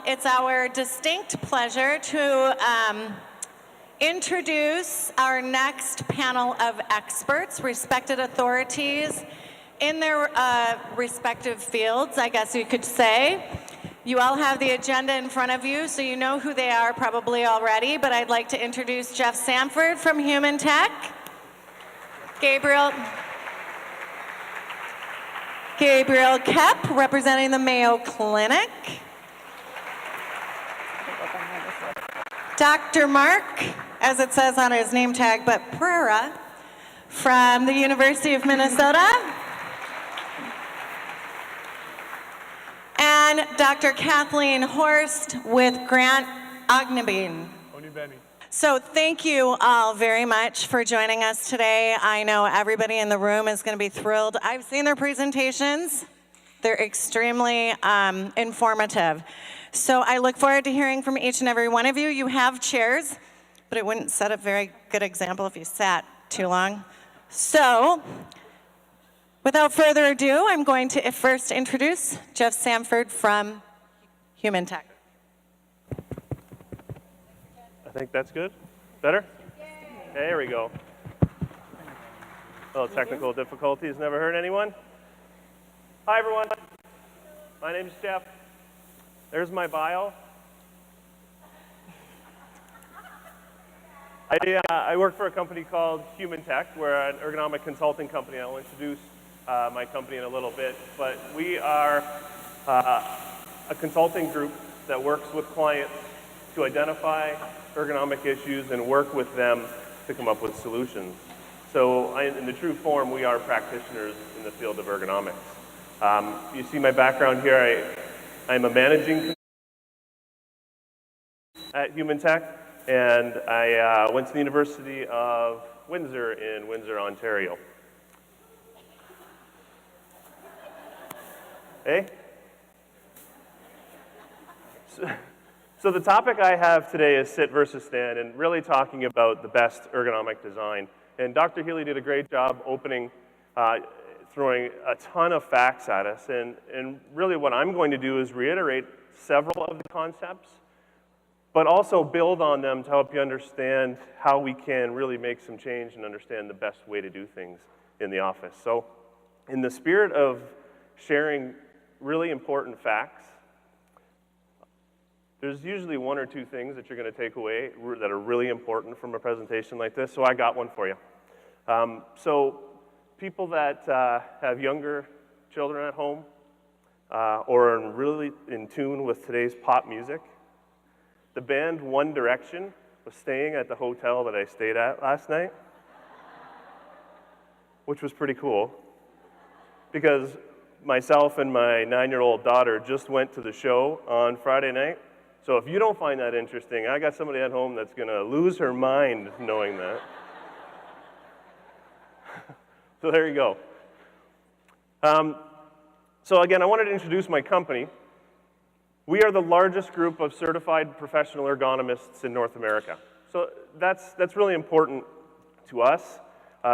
It's our distinct pleasure to introduce our next panel of experts, respected authorities in their respective fields, I guess you could say. You all have the agenda in front of you, so you know who they are probably already, but I'd like to introduce Jeff Sanford from Humantech, Gabriel Koepp, representing the Mayo Clinic, Dr. Mark, as it says on his name tag, but Pereira, from the University of Minnesota, and Dr. Kathleen Horst with Grant Ognebeen. So thank you all very much for joining us today. I know everybody in the room is going to be thrilled. I've seen their presentations. They're extremely informative. So I look forward to hearing from each and every one of you. You have chairs, but it wouldn't set a very good example if you sat too long. So without further ado, I'm going to first introduce Jeff Sanford from Humantech. I think that's good. Better? There we go. Little technical difficulties. Never hurt anyone? Hi, everyone. My name's Jeff. There's my bio. I work for a company called Humantech. We're an ergonomic consulting company. I'll introduce my company in a little bit. But we are a consulting group that works with clients to identify ergonomic issues and work with them to come up with solutions. So in the true form, we are practitioners in the field of ergonomics. You see my background here. I'm a managing at Humantech, and I went to the University of Windsor in Windsor, Ontario. Hey? So the topic I have today is sit versus stand, and really talking about the best ergonomic design. And Dr. Healy did a great job opening, throwing a ton of facts at us. And really what I'm going to do is reiterate several of the concepts, but also build on them to help you understand how we can really make some change and understand the best way to do things in the office. So in the spirit of sharing really important facts, there's usually one or two things that you're going to take away that are really important from a presentation like this, so I got one for you. So people that have younger children at home or are really in tune with today's pop music, the band One Direction was staying at the hotel that I stayed at last night, which was pretty cool, because myself and my 9-year-old daughter just went to the show on Friday night. So if you don't find that interesting, I got somebody at home that's going to lose her mind knowing that. So there you go. So again, I wanted to introduce my company. We are the largest group of certified professional ergonomists in North America. So that's really important to us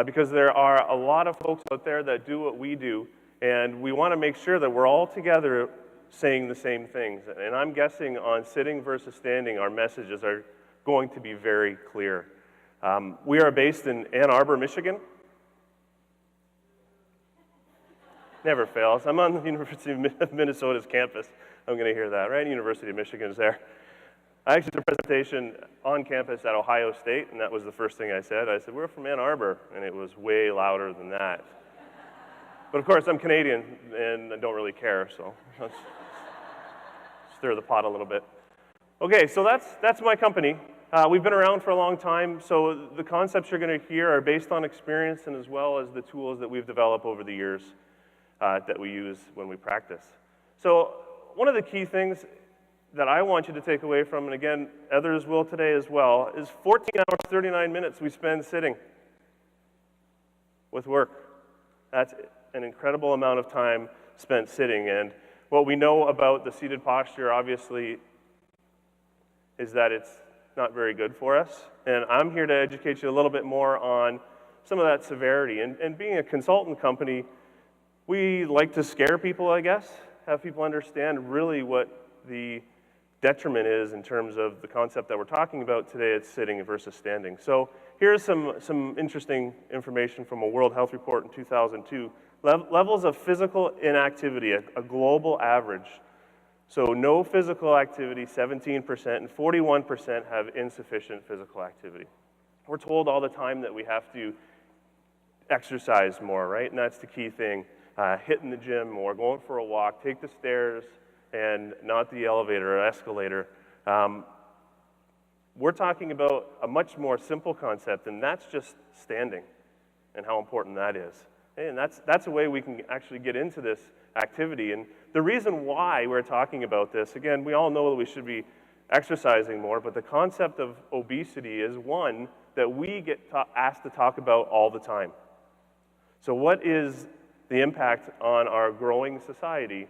because there are a lot of folks out there that do what we do, and we want to make sure that we're all together saying the same things. And I'm guessing on sitting versus standing, our messages are going to be very clear. We are based in Ann Arbor, Michigan. Never fails. I'm on the University of Minnesota's campus. I'm going to hear that, right? University of Michigan is there. I actually did a presentation on campus at Ohio State, and that was the first thing I said. I said, we're from Ann Arbor, and it was way louder than that. But of course, I'm Canadian, and I don't really care, so let's stir the pot a little bit. Okay, so that's my company. We've been around for a long time, so the concepts you're going to hear are based on experience and as well as the tools that we've developed over the years that we use when we practice. So one of the key things that I want you to take away from, and again, others will today as well, is 14 hours, 39 minutes we spend sitting with work. That's an incredible amount of time spent sitting, and what we know about the seated posture, obviously, is that it's not very good for us, and I'm here to educate you a little bit more on some of that severity. And being a consultant company, we like to scare people, I guess, have people understand really what the detriment is in terms of the concept that we're talking about today. It's sitting versus standing. So here's some interesting information from a World Health Report in 2002. Levels of physical inactivity, a global average. So no physical activity, 17%, and 41% have insufficient physical activity. We're told all the time that we have to exercise more, right? And that's the key thing. Hitting the gym more, going for a walk, take the stairs and not the elevator or escalator. We're talking about a much more simple concept, and that's just standing and how important that is. And that's a way we can actually get into this activity. And the reason why we're talking about this, again, we all know that we should be exercising more, but the concept of obesity is one that we get asked to talk about all the time. So what is the impact on our growing society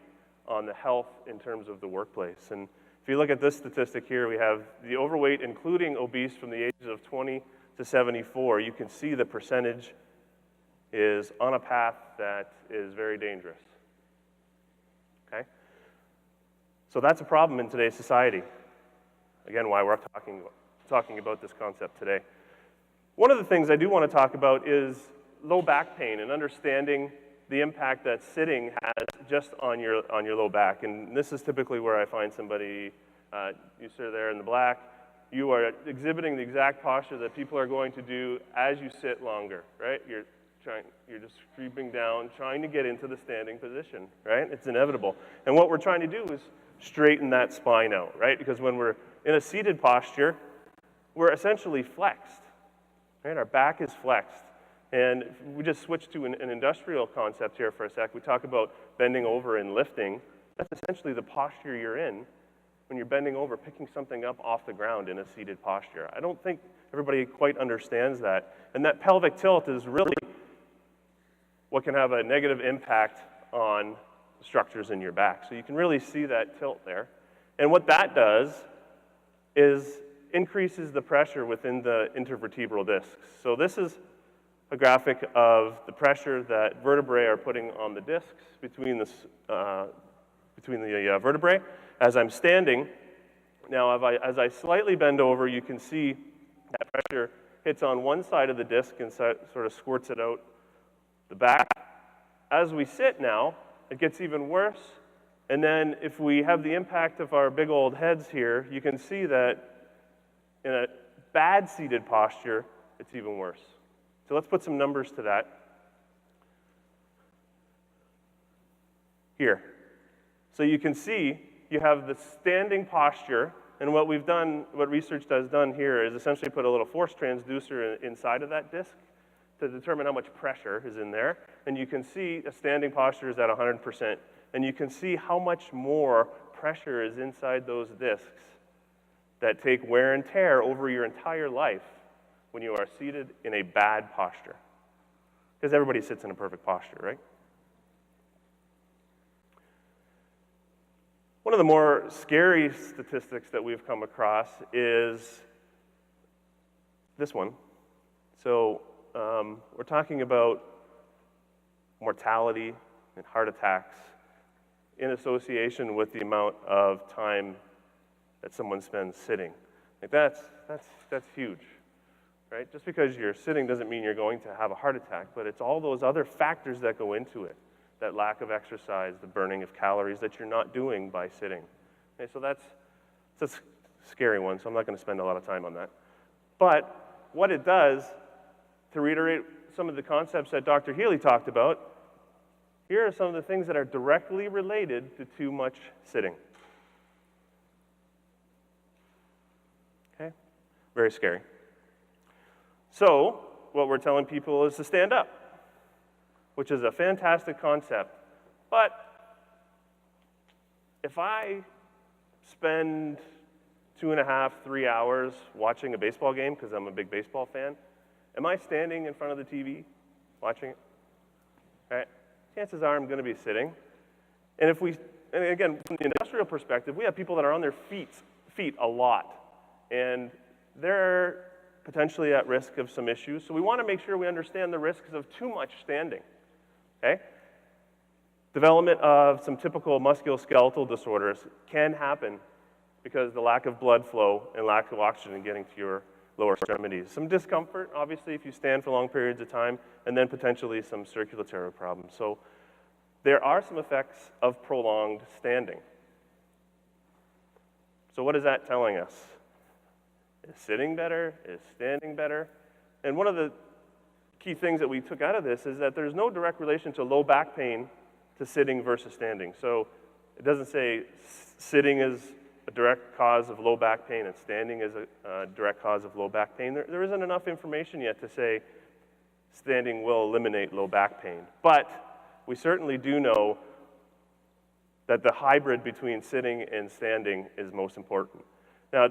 on the health in terms of the workplace? And if you look at this statistic here, we have the overweight, including obese from the ages of 20 to 74. You can see the percentage is on a path that is very dangerous. Okay? So that's a problem in today's society. Again, why we're talking about this concept today. One of the things I do want to talk about is low back pain and understanding the impact that sitting has just on your low back. And this is typically where I find somebody, you sit there in the black, you are exhibiting the exact posture that people are going to do as you sit longer, right? You're just creeping down, trying to get into the standing position, right? It's inevitable. And what we're trying to do is straighten that spine out, right? Because when we're in a seated posture, we're essentially flexed, right? Our back is flexed. And if we just switch to an industrial concept here for a sec. We talk about bending over and lifting. That's essentially the posture you're in when you're bending over, picking something up off the ground in a seated posture. I don't think everybody quite understands that. And that pelvic tilt is really what can have a negative impact on structures in your back. So you can really see that tilt there. And what that does is increases the pressure within the intervertebral discs. So this is a graphic of the pressure that vertebrae are putting on the discs between the vertebrae as I'm standing. Now, as I slightly bend over, you can see that pressure hits on one side of the disc and sort of squirts it out the back. As we sit now, it gets even worse. And then if we have the impact of our big old heads here, you can see that in a bad seated posture, it's even worse. So let's put some numbers to that. Here. So you can see you have the standing posture, and what we've done, what research has done here is essentially put a little force transducer inside of that disc to determine how much pressure is in there. And you can see a standing posture is at 100%. And you can see how much more pressure is inside those discs that take wear and tear over your entire life when you are seated in a bad posture. Because everybody sits in a perfect posture, right? One of the more scary statistics that we've come across is this one. So we're talking about mortality and heart attacks in association with the amount of time that someone spends sitting. Like that's huge. Right? Just because you're sitting doesn't mean you're going to have a heart attack, but it's all those other factors that go into it. That lack of exercise, the burning of calories that you're not doing by sitting. Okay, so that's a scary one, so I'm not going to spend a lot of time on that. But what it does, to reiterate some of the concepts that Dr. Healy talked about, here are some of the things that are directly related to too much sitting. Okay? Very scary. So, what we're telling people is to stand up, which is a fantastic concept. But if I spend 2.5, 3 hours watching a baseball game, because I'm a big baseball fan, am I standing in front of the TV watching it? Right? Chances are I'm going to be sitting. And again, from the industrial perspective, we have people that are on their feet a lot. And they're potentially at risk of some issues. So we want to make sure we understand the risks of too much standing. Okay? Development of some typical musculoskeletal disorders can happen because the lack of blood flow and lack of oxygen getting to your lower extremities. Some discomfort, obviously, if you stand for long periods of time, and then potentially some circulatory problems. So there are some effects of prolonged standing. So what is that telling us? Is sitting better? Is standing better? And one of the key things that we took out of this is that there's no direct relation to low back pain to sitting versus standing. So it doesn't say sitting is a direct cause of low back pain and standing is a direct cause of low back pain. There isn't enough information yet to say standing will eliminate low back pain. But we certainly do know that the hybrid between sitting and standing is most important. Now,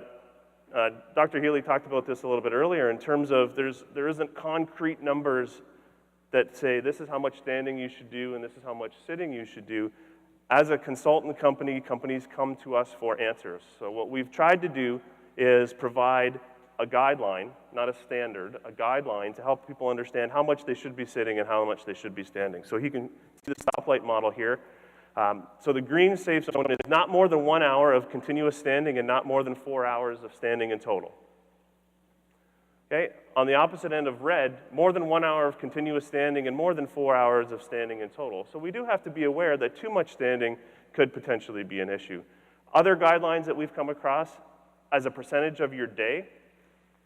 Dr. Healy talked about this a little bit earlier in terms of there isn't concrete numbers that say this is how much standing you should do and this is how much sitting you should do. As a consultant company, companies come to us for answers. So what we've tried to do is provide a guideline, not a standard, a guideline to help people understand how much they should be sitting and how much they should be standing. So you can see the stoplight model here. So the green safe zone is not more than 1 hour of continuous standing and not more than 4 hours of standing in total. Okay? On the opposite end of red, more than 1 hour of continuous standing and more than 4 hours of standing in total. So we do have to be aware that too much standing could potentially be an issue. Other guidelines that we've come across, as a percentage of your day,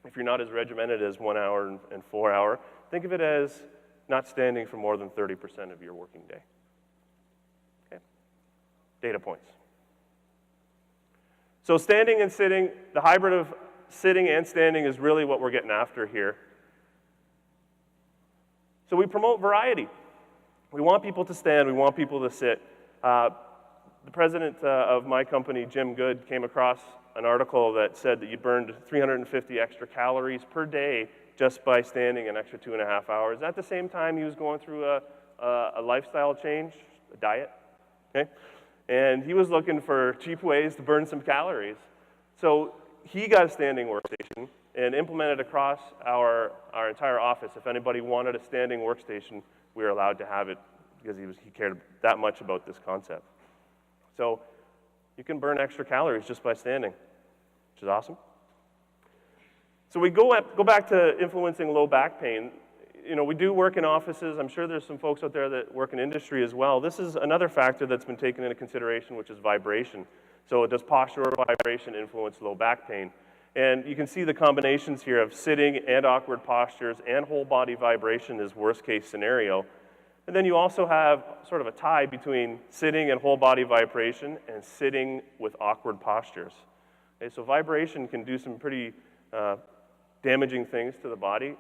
if you're not as regimented as 1 hour and 4 hour, think of it as not standing for more than 30% of your working day. Okay? Data points. So standing and sitting, the hybrid of sitting and standing is really what we're getting after here. So we promote variety. We want people to stand, we want people to sit. The president of my company, Jim Good, came across an article that said that you burned 350 extra calories per day just by standing an extra 2.5 hours. At the same time, he was going through a lifestyle change, a diet, okay? And he was looking for cheap ways to burn some calories. So he got a standing workstation and implemented across our entire office. If anybody wanted a standing workstation, we were allowed to have it because he cared that much about this concept. So you can burn extra calories just by standing, which is awesome. So we go back to influencing low back pain. You know, we do work in offices. I'm sure there's some folks out there that work in industry as well. This is another factor that's been taken into consideration, which is vibration. So does posture or vibration influence low back pain? And you can see the combinations here of sitting and awkward postures and whole body vibration is worst case scenario. And then you also have sort of a tie between sitting and whole body vibration and sitting with awkward postures. Okay, so vibration can do some pretty damaging things to the body.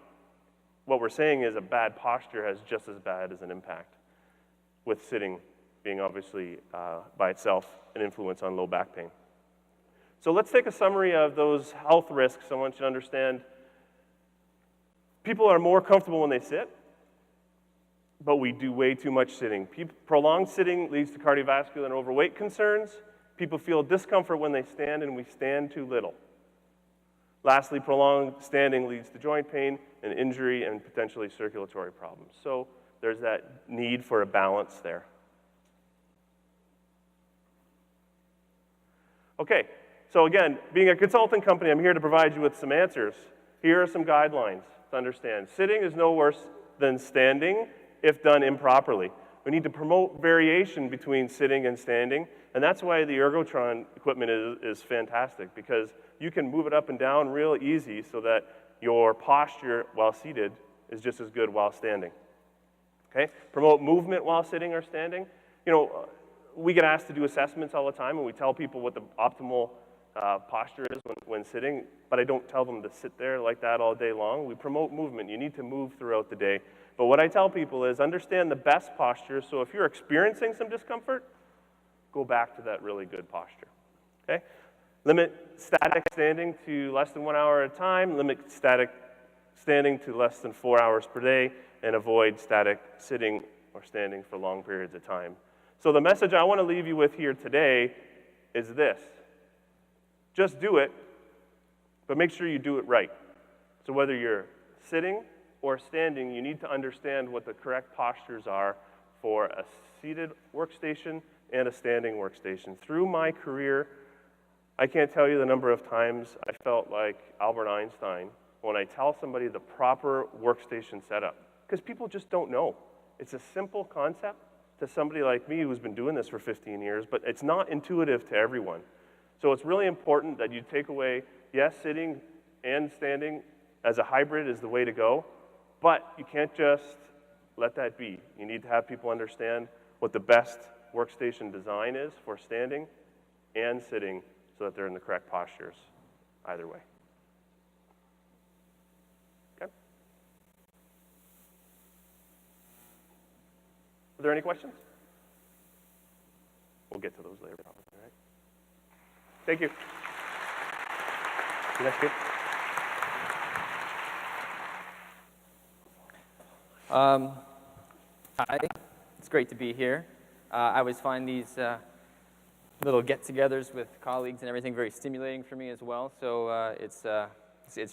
What we're saying is a bad posture has just as bad as an impact, with sitting being obviously by itself an influence on low back pain. So let's take a summary of those health risks. I want you to understand people are more comfortable when they sit, but we do way too much sitting. Prolonged sitting leads to cardiovascular and overweight concerns. People feel discomfort when they stand, and we stand too little. Lastly, prolonged standing leads to joint pain and injury and potentially circulatory problems. So there's that need for a balance there. Okay, so again, being a consulting company, I'm here to provide you with some answers. Here are some guidelines to understand. Sitting is no worse than standing if done improperly. We need to promote variation between sitting and standing, and that's why the Ergotron equipment is fantastic, because you can move it up and down real easy so that your posture while seated is just as good while standing. Okay? Promote movement while sitting or standing. You know, we get asked to do assessments all the time, and we tell people what the optimal posture is when sitting, but I don't tell them to sit there like that all day long. We promote movement. You need to move throughout the day. But what I tell people is understand the best posture, so if you're experiencing some discomfort, go back to that really good posture. Okay? Limit static standing to less than 1 hour at a time, limit static standing to less than 4 hours per day, and avoid static sitting or standing for long periods of time. So the message I want to leave you with here today is this. Just do it, but make sure you do it right. So whether you're sitting or standing, you need to understand what the correct postures are for a seated workstation and a standing workstation. Through my career, I can't tell you the number of times I felt like Albert Einstein when I tell somebody the proper workstation setup, because people just don't know. It's a simple concept to somebody like me who's been doing this for 15 years, but it's not intuitive to everyone. So it's really important that you take away, yes, sitting and standing as a hybrid is the way to go, but you can't just let that be. You need to have people understand what the best workstation design is for standing and sitting so that they're in the correct postures, either way. Okay? Are there any questions? We'll get to those later, probably, all right? Thank you. That's good. Hi, it's great to be here. I always find these little get-togethers with colleagues and everything very stimulating for me as well. So it's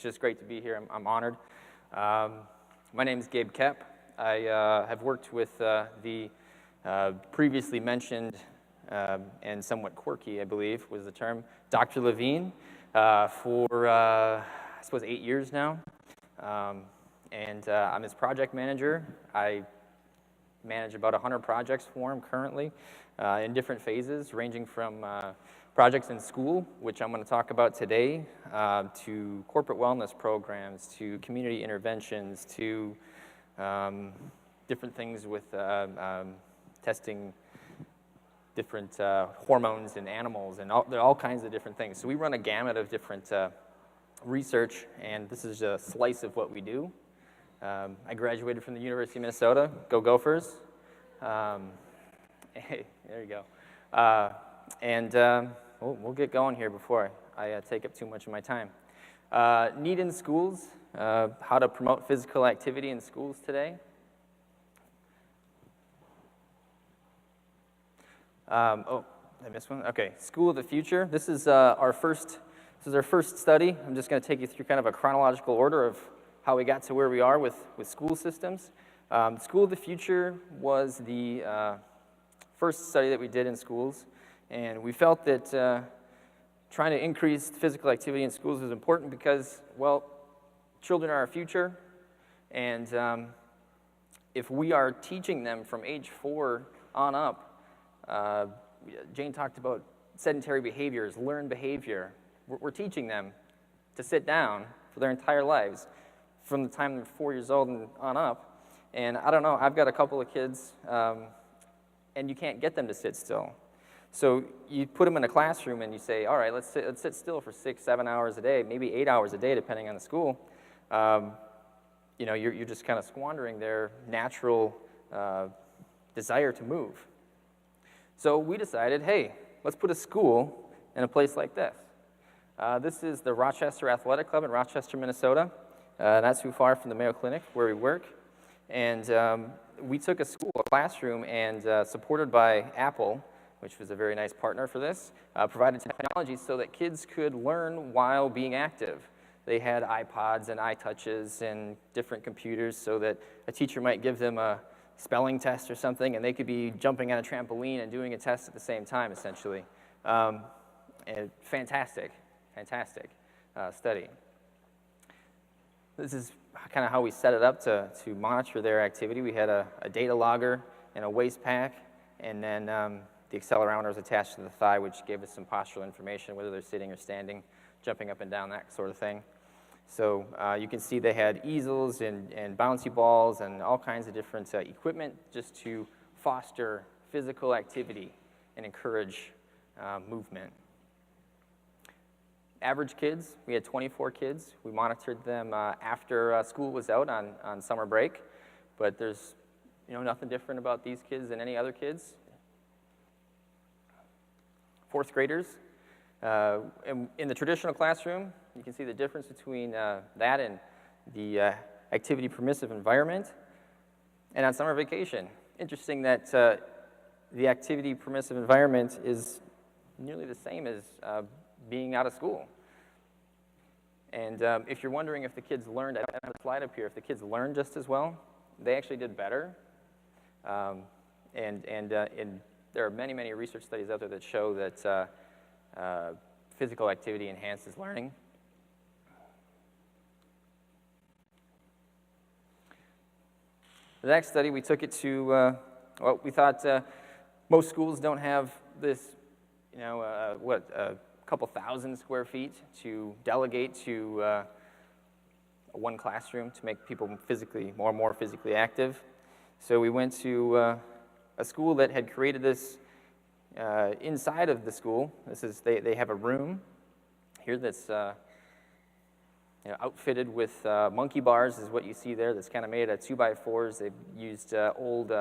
just great to be here. I'm honored. My name is Gabe Koepp. I have worked with the previously mentioned and somewhat quirky, I believe, was the term, Dr. Levine for I suppose 8 years now. And I'm his project manager. I manage about 100 projects for him currently in different phases, ranging from projects in school, which I'm going to talk about today, to corporate wellness programs, to community interventions, to different things with testing different hormones in animals, and all kinds of different things. So we run a gamut of different research, and this is a slice of what we do. I graduated from the University of Minnesota. Go Gophers. Hey, there you go. We'll get going here before I take up too much of my time. Need in schools, how to promote physical activity in schools today. Did I miss one? Okay, School of the Future. This is our first study. I'm just going to take you through kind of a chronological order of how we got to where we are with school systems. School of the Future was the first study that we did in schools, and we felt that trying to increase physical activity in schools was important because, well, children are our future, and if we are teaching them from age 4 on up, Jane talked about sedentary behaviors, learned behavior. We're teaching them to sit down for their entire lives from the time they're 4 years old and on up. And I don't know, I've got a couple of kids, and you can't get them to sit still. So you put them in a classroom and you say, all right, let's sit still for 6-7 hours a day, maybe 8 hours a day, depending on the school. You're just kind of squandering their natural desire to move. So we decided, hey, let's put a school in a place like this. This is the Rochester Athletic Club in Rochester, Minnesota. Not too far from the Mayo Clinic where we work. And we took a classroom, and supported by Apple, which was a very nice partner for this, provided technology so that kids could learn while being active. They had iPods and iTouches and different computers so that a teacher might give them a spelling test or something, and they could be jumping on a trampoline and doing a test at the same time, essentially. And fantastic study. This is kind of how we set it up to monitor their activity. We had a data logger and a waist pack, and then the accelerometer was attached to the thigh, which gave us some postural information, whether they're sitting or standing, jumping up and down, that sort of thing. So you can see they had easels and bouncy balls and all kinds of different equipment just to foster physical activity and encourage movement. Average kids, we had 24 kids. We monitored them after school was out on summer break, but there's nothing different about these kids than any other kids. 4th graders. In the traditional classroom, you can see the difference between that and the activity permissive environment. And on summer vacation, interesting that the activity permissive environment is nearly the same as being out of school. And if you're wondering if the kids learned, I have a slide up here, if the kids learned just as well, they actually did better. And there are many research studies out there that show that physical activity enhances learning. The next study, we took it to, well, we thought most schools don't have this, a couple thousand square feet to delegate to one classroom to make people more physically active. So we went to a school that had created this inside of the school. They have a room here that's outfitted with monkey bars, is what you see there. That's kind of made out of 2x4s. They've used old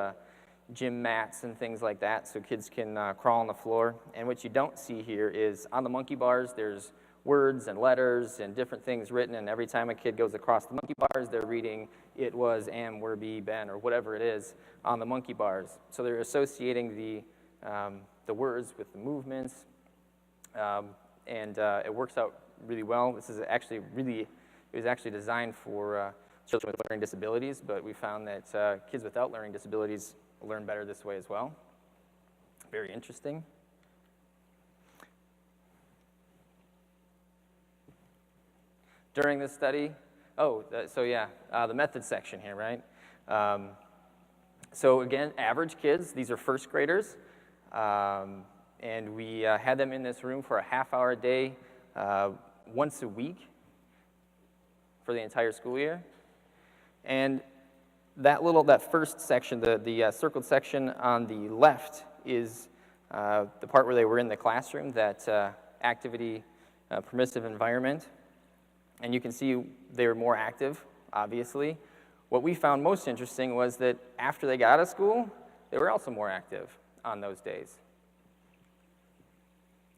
gym mats and things like that so kids can crawl on the floor. And what you don't see here is on the monkey bars, there's words and letters and different things written, and every time a kid goes across the monkey bars, they're reading it was, am, were, be, been, or whatever it is on the monkey bars. So they're associating the words with the movements, and it works out really well. This is actually it was actually designed for children with learning disabilities, but we found that kids without learning disabilities learn better this way as well. Very interesting. During this study, the method section here, right? So again, average kids, these are first graders, and we had them in this room for a half-hour a day, once a week for the entire school year. And that first section, the circled section on the left is the part where they were in the classroom, that activity permissive environment. And you can see they were more active, obviously. What we found most interesting was that after they got out of school, they were also more active on those days.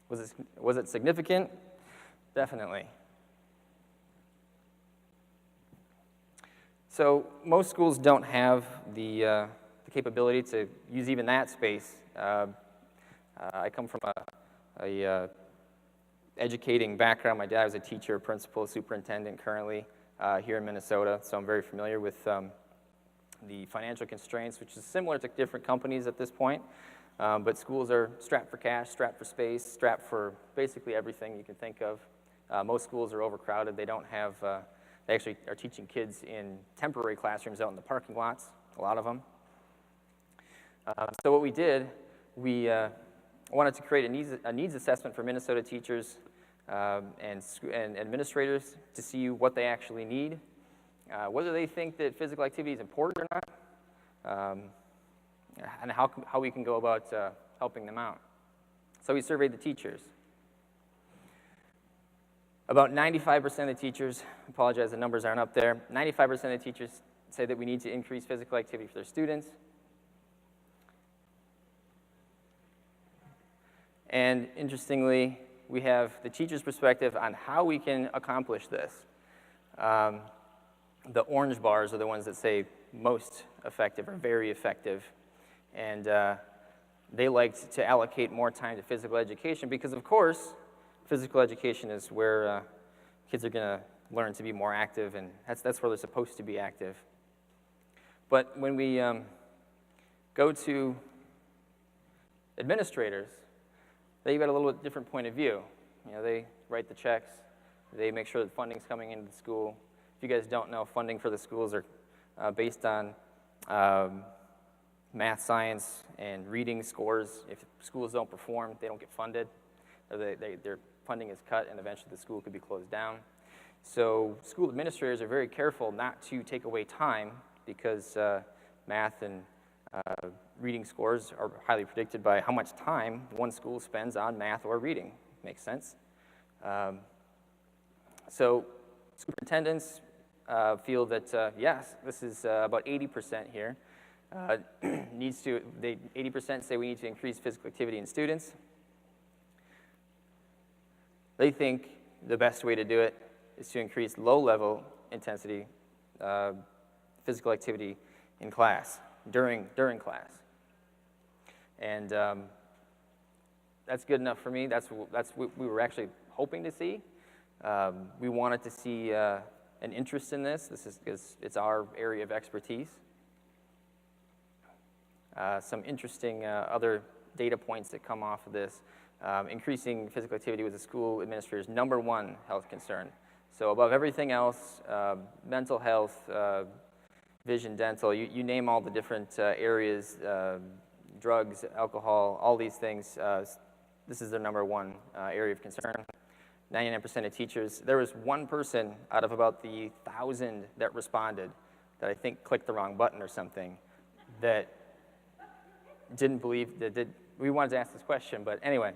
Was it significant? Definitely. So most schools don't have the capability to use even that space. I come from a educating background. My dad was a teacher, principal, superintendent currently here in Minnesota, so I'm very familiar with the financial constraints, which is similar to different companies at this point. But schools are strapped for cash, strapped for space, strapped for basically everything you can think of. Most schools are overcrowded. They don't have, they actually are teaching kids in temporary classrooms out in the parking lots, a lot of them. So what we did, we wanted to create a needs assessment for Minnesota teachers and administrators to see what they actually need, whether they think that physical activity is important or not, and how we can go about helping them out. So we surveyed the teachers. About 95% of the teachers, I apologize, the numbers aren't up there, 95% of the teachers say that we need to increase physical activity for their students. And interestingly, we have the teacher's perspective on how we can accomplish this. The orange bars are the ones that say most effective or very effective. And they like to allocate more time to physical education because, of course, physical education is where kids are going to learn to be more active, and that's where they're supposed to be active. But when we go to administrators, they've got a little bit different point of view. They write the checks. They make sure that funding's coming into the school. If you guys don't know, funding for the schools are based on math, science, and reading scores. If schools don't perform, they don't get funded. Their funding is cut, and eventually the school could be closed down. So school administrators are very careful not to take away time because math and reading scores are highly predicted by how much time one school spends on math or reading. Makes sense. So superintendents feel that, yes, this is about 80% here. 80% say we need to increase physical activity in students. They think the best way to do it is to increase low-level intensity physical activity in class, during class. And that's good enough for me. That's what we were actually hoping to see. We wanted to see an interest in this. This is because it's our area of expertise. Some interesting other data points that come off of this. increasing physical activity was the school administrator's #1 health concern. So above everything else, mental health, vision, dental, you name all the different areas, drugs, alcohol, all these things, this is their #1 area of concern. 99% of teachers, there was one person out of about the 1,000 that responded that I think clicked the wrong button or something that didn't believe, we wanted to ask this question, but anyway,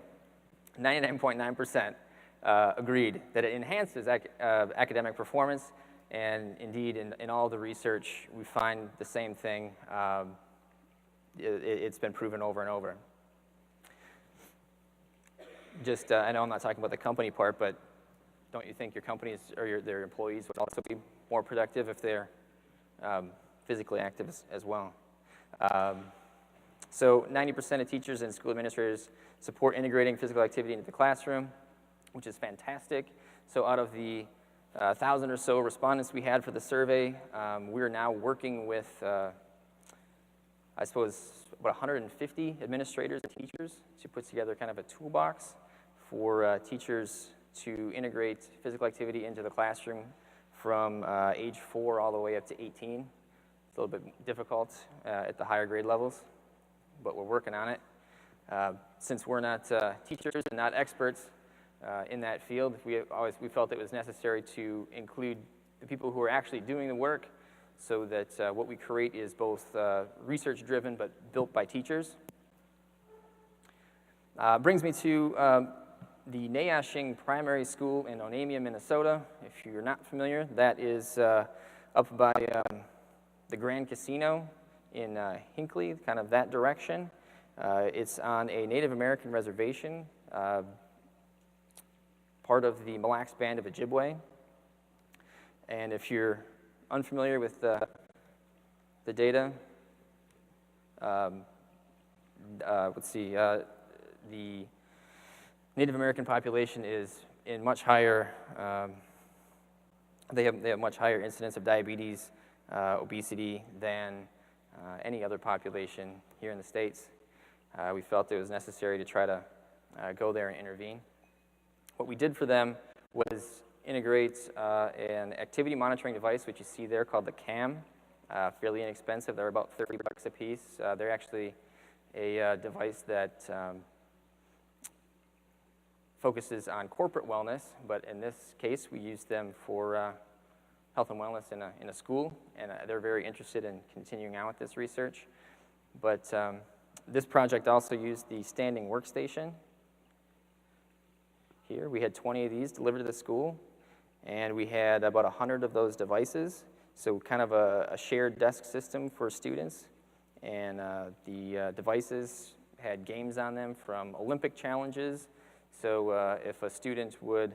99.9% agreed that it enhances academic performance, and indeed in all the research we find the same thing. It's been proven over and over. Just, I know I'm not talking about the company part, but don't you think your companies or their employees would also be more productive if they're physically active as well? So 90% of teachers and school administrators support integrating physical activity into the classroom, which is fantastic. So out of the 1,000 or so respondents we had for the survey, we're now working with, I suppose, about 150 administrators and teachers to put together kind of a toolbox for teachers to integrate physical activity into the classroom from age 4 all the way up to 18. It's a little bit difficult at the higher grade levels, but we're working on it. Since we're not teachers and not experts in that field, we felt it was necessary to include the people who are actually doing the work so that what we create is both research-driven but built by teachers. Brings me to the Nayashing Primary School in Onamia, Minnesota. If you're not familiar, that is up by the Grand Casino in Hinckley, kind of that direction. It's on a Native American reservation, part of the Mille Lacs Band of Ojibwe. And if you're unfamiliar with the data, let's see, the Native American population is in much higher, they have much higher incidence of diabetes, obesity than any other population here in the States. We felt it was necessary to try to go there and intervene. What we did for them was integrate an activity monitoring device, which you see there, called the CAM. Fairly inexpensive. They're about $30 a piece. They're actually a device that focuses on corporate wellness, but in this case, we used them for health and wellness in a school, and they're very interested in continuing on with this research. But this project also used the standing workstation. Here, we had 20 of these delivered to the school, and we had about 100 of those devices, so kind of a shared desk system for students. And the devices had games on them from Olympic challenges. So if a student would,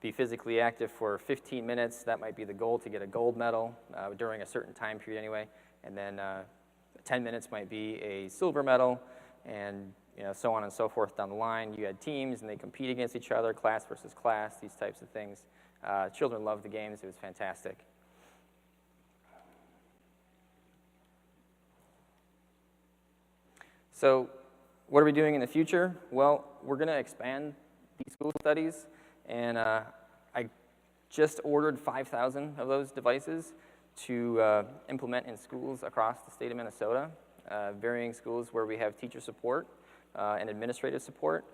be physically active for 15 minutes, that might be the goal, to get a gold medal during a certain time period anyway. And then 10 minutes might be a silver medal, and so on and so forth down the line. You had teams, and they compete against each other, class versus class, these types of things. Children loved the games. It was fantastic. So what are we doing in the future? Well, we're going to expand these school studies, and I just ordered 5,000 of those devices to implement in schools across the state of Minnesota, varying schools where we have teacher support and administrative support.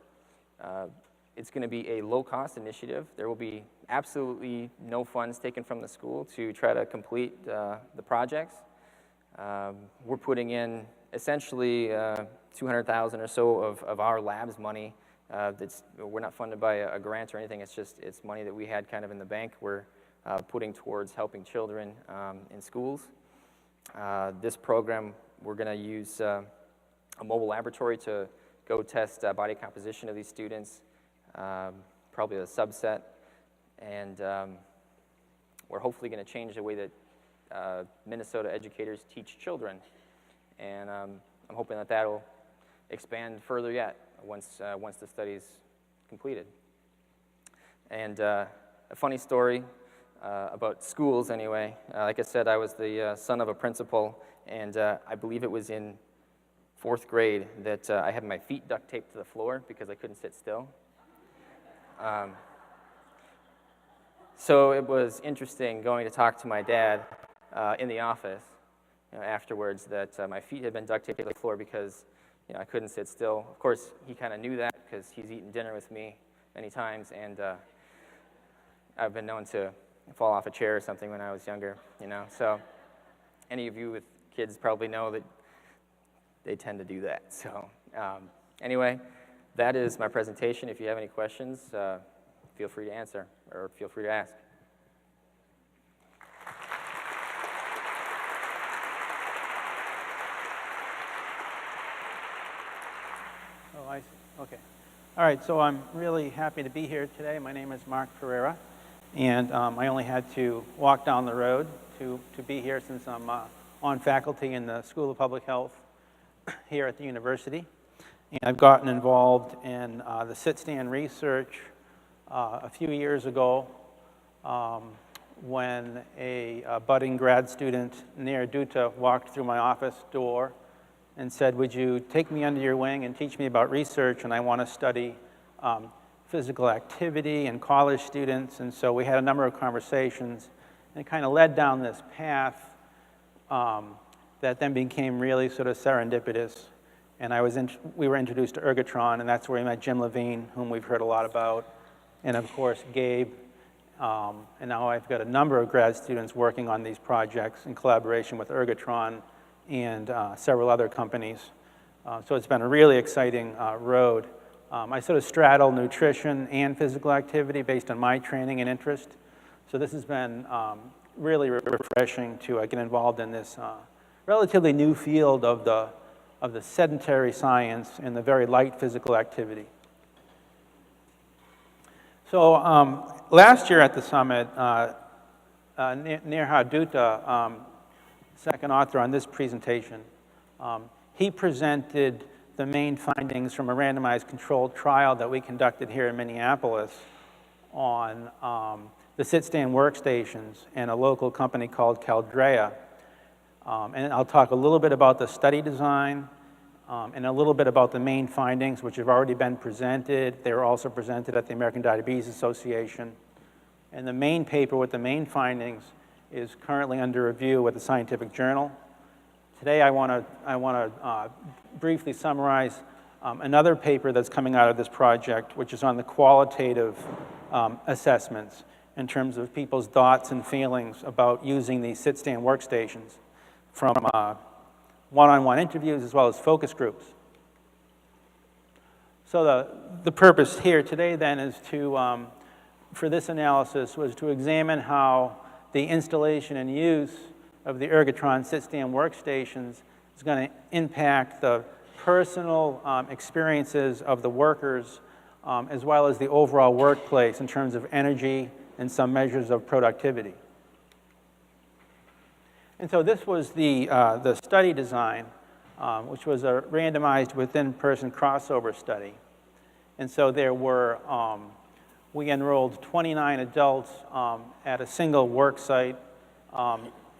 It's going to be a low-cost initiative. There will be absolutely no funds taken from the school to try to complete the projects. We're putting in essentially $200,000 or so of our lab's money. We're not funded by a grant or anything. It's money that we had kind of in the bank. We're putting towards helping children in schools. This program, we're going to use a mobile laboratory to go test body composition of these students, probably a subset, and we're hopefully going to change the way that Minnesota educators teach children, and I'm hoping that that'll expand further yet once the study's completed. And a funny story about schools anyway. Like I said, I was the son of a principal, and I believe it was in 4th grade that I had my feet duct taped to the floor because I couldn't sit still. So it was interesting going to talk to my dad in the office afterwards that my feet had been duct taped to the floor because I couldn't sit still. Of course, he kind of knew that because he's eaten dinner with me many times, and I've been known to fall off a chair or something when I was younger, So any of you with kids probably know that they tend to do that. So anyway, that is my presentation. If you have any questions, feel free to answer or feel free to ask. Oh, I see. Okay. All right, so I'm really happy to be here today. My name is Mark Pereira, and I only had to walk down the road to be here since I'm on faculty in the School of Public Health here at the university. And I've gotten involved in the JustStand research a few years ago when a budding grad student, Nair Dutta, walked through my office door and said, would you take me under your wing and teach me about research, and I want to study physical activity in college students. And so we had a number of conversations, and it kind of led down this path that then became really sort of serendipitous. And we were introduced to Ergotron, and that's where we met Jim Levine, whom we've heard a lot about, and of course Gabe. And now I've got a number of grad students working on these projects in collaboration with Ergotron and several other companies. So it's been a really exciting road. I sort of straddle nutrition and physical activity based on my training and interest. So this has been really refreshing to get involved in this relatively new field of the sedentary science and the very light physical activity. So last year at the summit, Nair Dutta, second author on this presentation, he presented the main findings from a randomized controlled trial that we conducted here in Minneapolis on the JustStand workstations and a local company called Caldrea. And I'll talk a little bit about the study design and a little bit about the main findings, which have already been presented. They were also presented at the American Diabetes Association. And the main paper with the main findings is currently under review with the Scientific Journal. Today I want to briefly summarize another paper that's coming out of this project, which is on the qualitative assessments in terms of people's thoughts and feelings about using these JustStand workstations from one-on-one interviews as well as focus groups. So the purpose here today then is to, for this analysis, was to examine how the installation and use of the Ergotron JustStand workstations is going to impact the personal experiences of the workers as well as the overall workplace in terms of energy and some measures of productivity. And so this was the study design, which was a randomized within-person crossover study. And so there were, we enrolled 29 adults at a single work site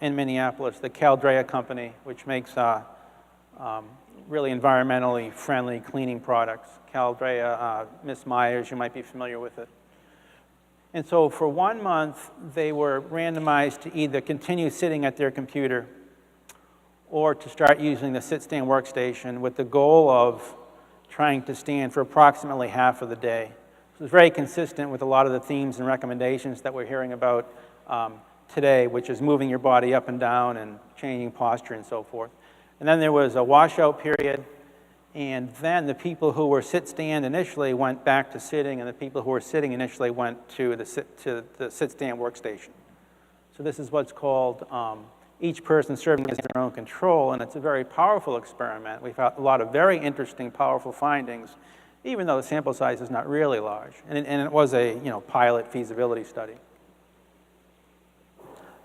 in Minneapolis, the Caldrea company, which makes really environmentally friendly cleaning products. Caldrea, Miss Myers, you might be familiar with it. And so for 1 month, they were randomized to either continue sitting at their computer or to start using the JustStand workstation with the goal of trying to stand for approximately half of the day. So it's very consistent with a lot of the themes and recommendations that we're hearing about today, which is moving your body up and down and changing posture and so forth. And then there was a washout period. And then the people who were sit-stand initially went back to sitting, and the people who were sitting initially went to the sit-stand workstation. So this is what's called each person serving as their own control, and it's a very powerful experiment. We've had a lot of very interesting, powerful findings, even though the sample size is not really large. And it was a pilot feasibility study.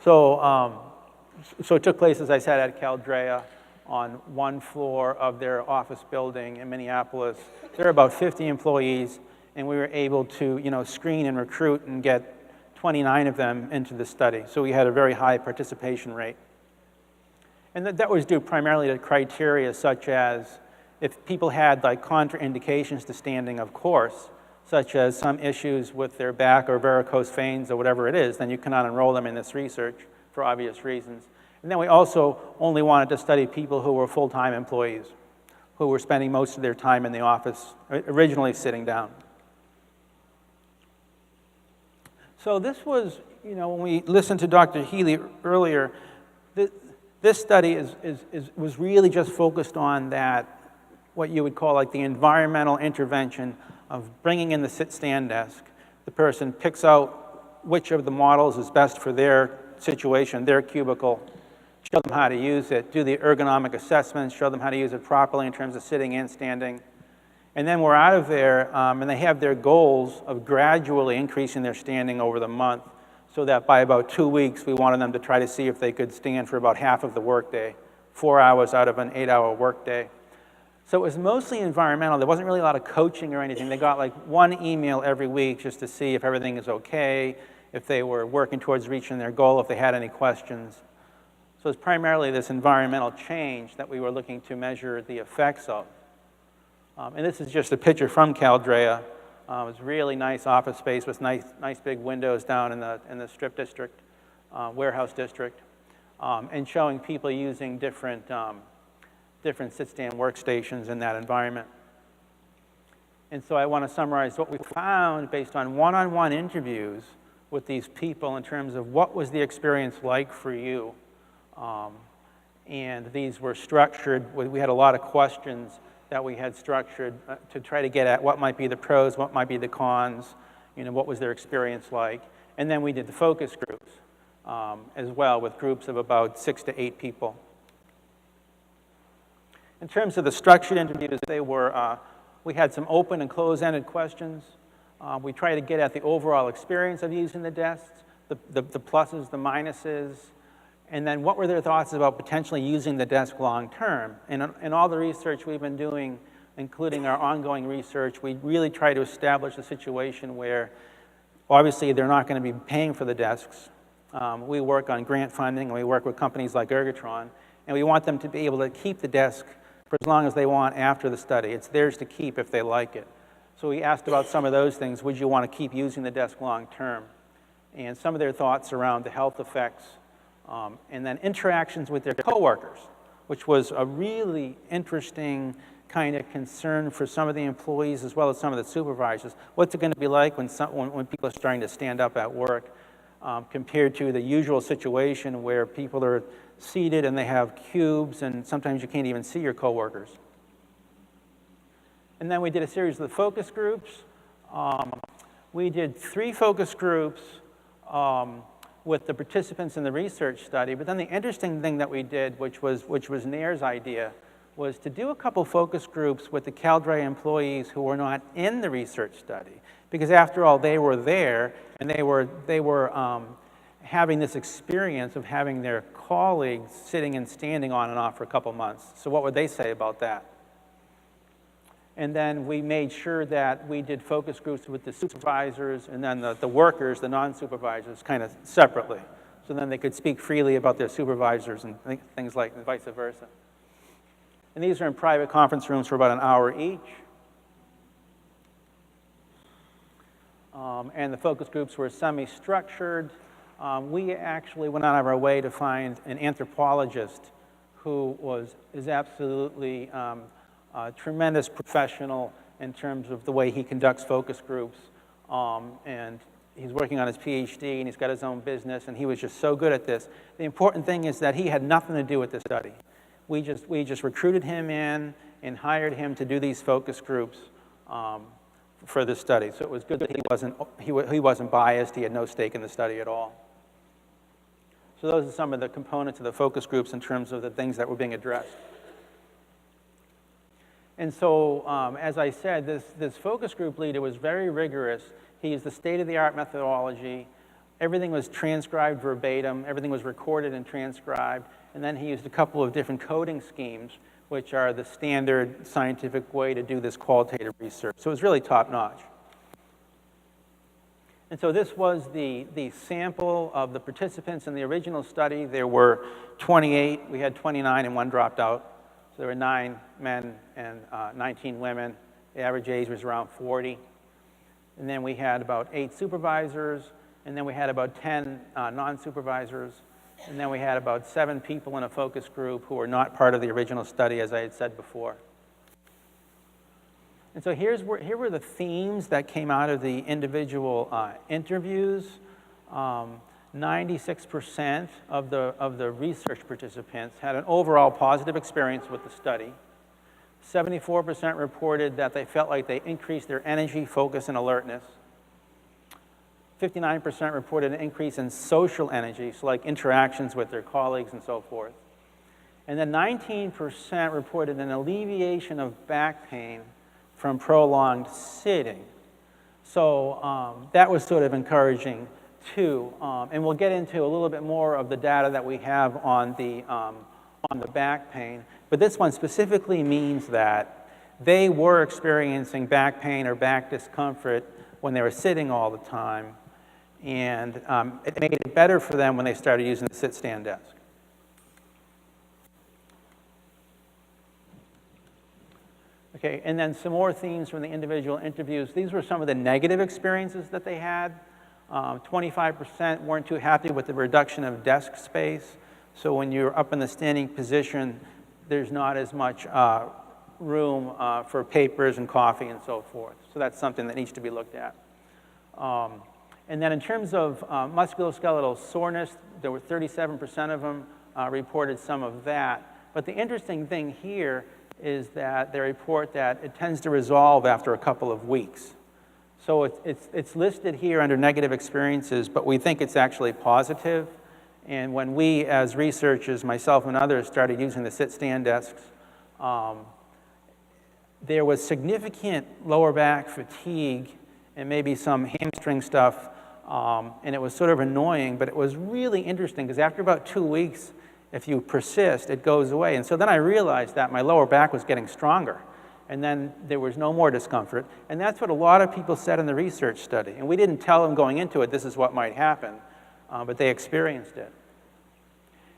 So, so it took place, as I said, at Caldrea, on one floor of their office building in Minneapolis. There are about 50 employees, and we were able to, screen and recruit and get 29 of them into the study. So we had a very high participation rate. And that was due primarily to criteria such as if people had like contraindications to standing, of course, such as some issues with their back or varicose veins or whatever it is, then you cannot enroll them in this research for obvious reasons. And then we also only wanted to study people who were full-time employees, who were spending most of their time in the office, originally sitting down. So this was, you know, when we listened to Dr. Healy earlier, this study was really just focused on that, what you would call like the environmental intervention of bringing in the sit-stand desk. The person picks out which of the models is best for their situation, their cubicle, show them how to use it, do the ergonomic assessments, show them how to use it properly in terms of sitting and standing. And then we're out of there, and they have their goals of gradually increasing their standing over the month, so that by about 2 weeks, we wanted them to try to see if they could stand for about half of the workday, 4 hours out of an 8-hour workday. So it was mostly environmental. There wasn't really a lot of coaching or anything. They got like 1 email every week just to see if everything is okay, if they were working towards reaching their goal, if they had any questions. So it's primarily this environmental change that we were looking to measure the effects of. And this is just a picture from Caldrea. It's really nice office space with nice big windows down in the strip district, warehouse district, and showing people using different sit-stand workstations in that environment. And so I want to summarize what we found based on one-on-one interviews with these people in terms of what was the experience like for you. And these were structured. We had a lot of questions that we had structured to try to get at what might be the pros, what might be the cons, you know, what was their experience like. And then we did the focus groups as well, with groups of about 6 to 8 people. In terms of the structured interviews, they were, we had some open and closed-ended questions. We tried to get at the overall experience of using the desks, the pluses, the minuses, and then what were their thoughts about potentially using the desk long-term. And in all the research we've been doing, including our ongoing research, we really try to establish a situation where, obviously, they're not going to be paying for the desks. We work on grant funding, and we work with companies like Ergotron, and we want them to be able to keep the desk for as long as they want after the study. It's theirs to keep if they like it. So we asked about some of those things. Would you want to keep using the desk long-term? And some of their thoughts around the health effects, and then interactions with their coworkers, which was a really interesting kind of concern for some of the employees as well as some of the supervisors. What's it going to be like when people are starting to stand up at work compared to the usual situation where people are seated and they have cubes and sometimes you can't even see your coworkers. And then we did a series of the focus groups. We did 3 focus groups with the participants in the research study. But then the interesting thing that we did, which was Nair's idea, was to do a couple focus groups with the Caldrea employees who were not in the research study. Because after all, they were there, and they were having this experience of having their colleagues sitting and standing on and off for a couple months. So what would they say about that? And then we made sure that we did focus groups with the supervisors and then the workers, the non-supervisors, kind of separately. So then they could speak freely about their supervisors and things like and vice versa. And these are in private conference rooms for about an hour each. And the focus groups were semi-structured. We actually went out of our way to find an anthropologist who is absolutely a tremendous professional in terms of the way he conducts focus groups. And he's working on his PhD, and he's got his own business, and he was just so good at this. The important thing is that he had nothing to do with this study. We just recruited him in and hired him to do these focus groups for this study. So it was good that he wasn't biased. He had no stake in the study at all. So those are some of the components of the focus groups in terms of the things that were being addressed. And so, as I said, this focus group leader was very rigorous. He used the state-of-the-art methodology. Everything was transcribed verbatim. Everything was recorded and transcribed. And then he used a couple of different coding schemes, which are the standard scientific way to do this qualitative research. So it was really top-notch. And so this was the sample of the participants in the original study. There were 28. We had 29, and 1 dropped out. there were 9 men and 19 women. The average age was around 40. And then we had about 8 supervisors, and then we had about 10 non-supervisors, and then we had about 7 people in a focus group who were not part of the original study, as I had said before. And so here were the themes that came out of the individual interviews. 96% of the research participants had an overall positive experience with the study. 74% reported that they felt like they increased their energy, focus, and alertness. 59% reported an increase in social energy, so like interactions with their colleagues and so forth. And then 19% reported an alleviation of back pain from prolonged sitting. So that was sort of encouraging too. And we'll get into a little bit more of the data that we have on the back pain. But this one specifically means that they were experiencing back pain or back discomfort when they were sitting all the time. And it made it better for them when they started using the sit-stand desk. Okay, and then some more themes from the individual interviews. These were some of the negative experiences that they had. 25% weren't too happy with the reduction of desk space. So when you're up in the standing position, there's not as much room for papers and coffee and so forth. So that's something that needs to be looked at. And then in terms of musculoskeletal soreness, there were 37% of them reported some of that. But the interesting thing here is that they report that it tends to resolve after a couple of weeks. So it's listed here under negative experiences, but we think it's actually positive. And when we, as researchers, myself and others, started using the sit-stand desks, there was significant lower back fatigue and maybe some hamstring stuff, and it was sort of annoying, but it was really interesting because after about 2 weeks, if you persist, it goes away. And so then I realized that my lower back was getting stronger, and then there was no more discomfort. And that's what a lot of people said in the research study. And we didn't tell them going into it, this is what might happen, but they experienced it.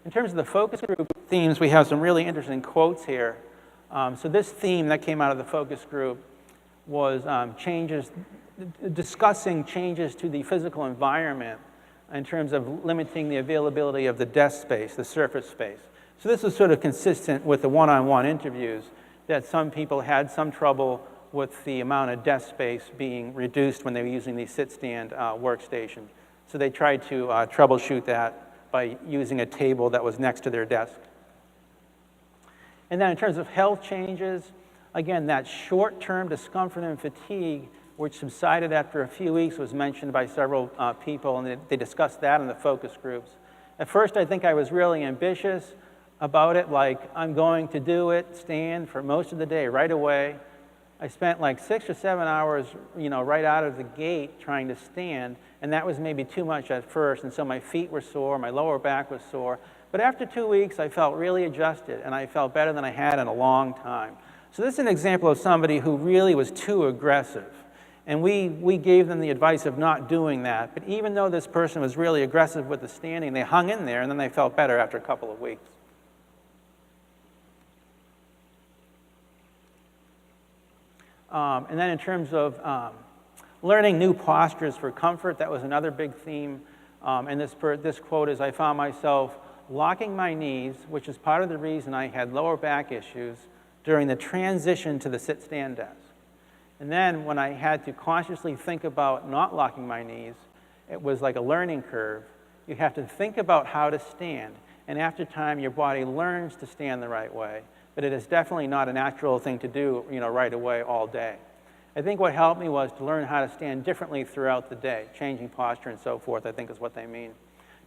In terms of the focus group themes, we have some really interesting quotes here. So this theme that came out of the focus group was discussing changes to the physical environment in terms of limiting the availability of the desk space, the surface space. So this is sort of consistent with the one-on-one interviews, that some people had some trouble with the amount of desk space being reduced when they were using these sit-stand workstations. So they tried to troubleshoot that by using a table that was next to their desk. And then in terms of health changes, again, that short-term discomfort and fatigue, which subsided after a few weeks, was mentioned by several people, and they discussed that in the focus groups. At first, I think I was really ambitious about it, like, I'm going to do it, stand for most of the day right away. I spent like 6 or 7 hours, right out of the gate trying to stand, and that was maybe too much at first, and so my feet were sore, my lower back was sore. But after 2 weeks, I felt really adjusted, and I felt better than I had in a long time. So this is an example of somebody who really was too aggressive. And we gave them the advice of not doing that. But even though this person was really aggressive with the standing, they hung in there, and then they felt better after a couple of weeks. And then in terms of learning new postures for comfort, that was another big theme. And this quote is, I found myself locking my knees, which is part of the reason I had lower back issues during the transition to the sit-stand desk. And then when I had to consciously think about not locking my knees, it was like a learning curve. You have to think about how to stand. And after time, your body learns to stand the right way. But it is definitely not a natural thing to do, right away all day. I think what helped me was to learn how to stand differently throughout the day, changing posture and so forth, I think is what they mean.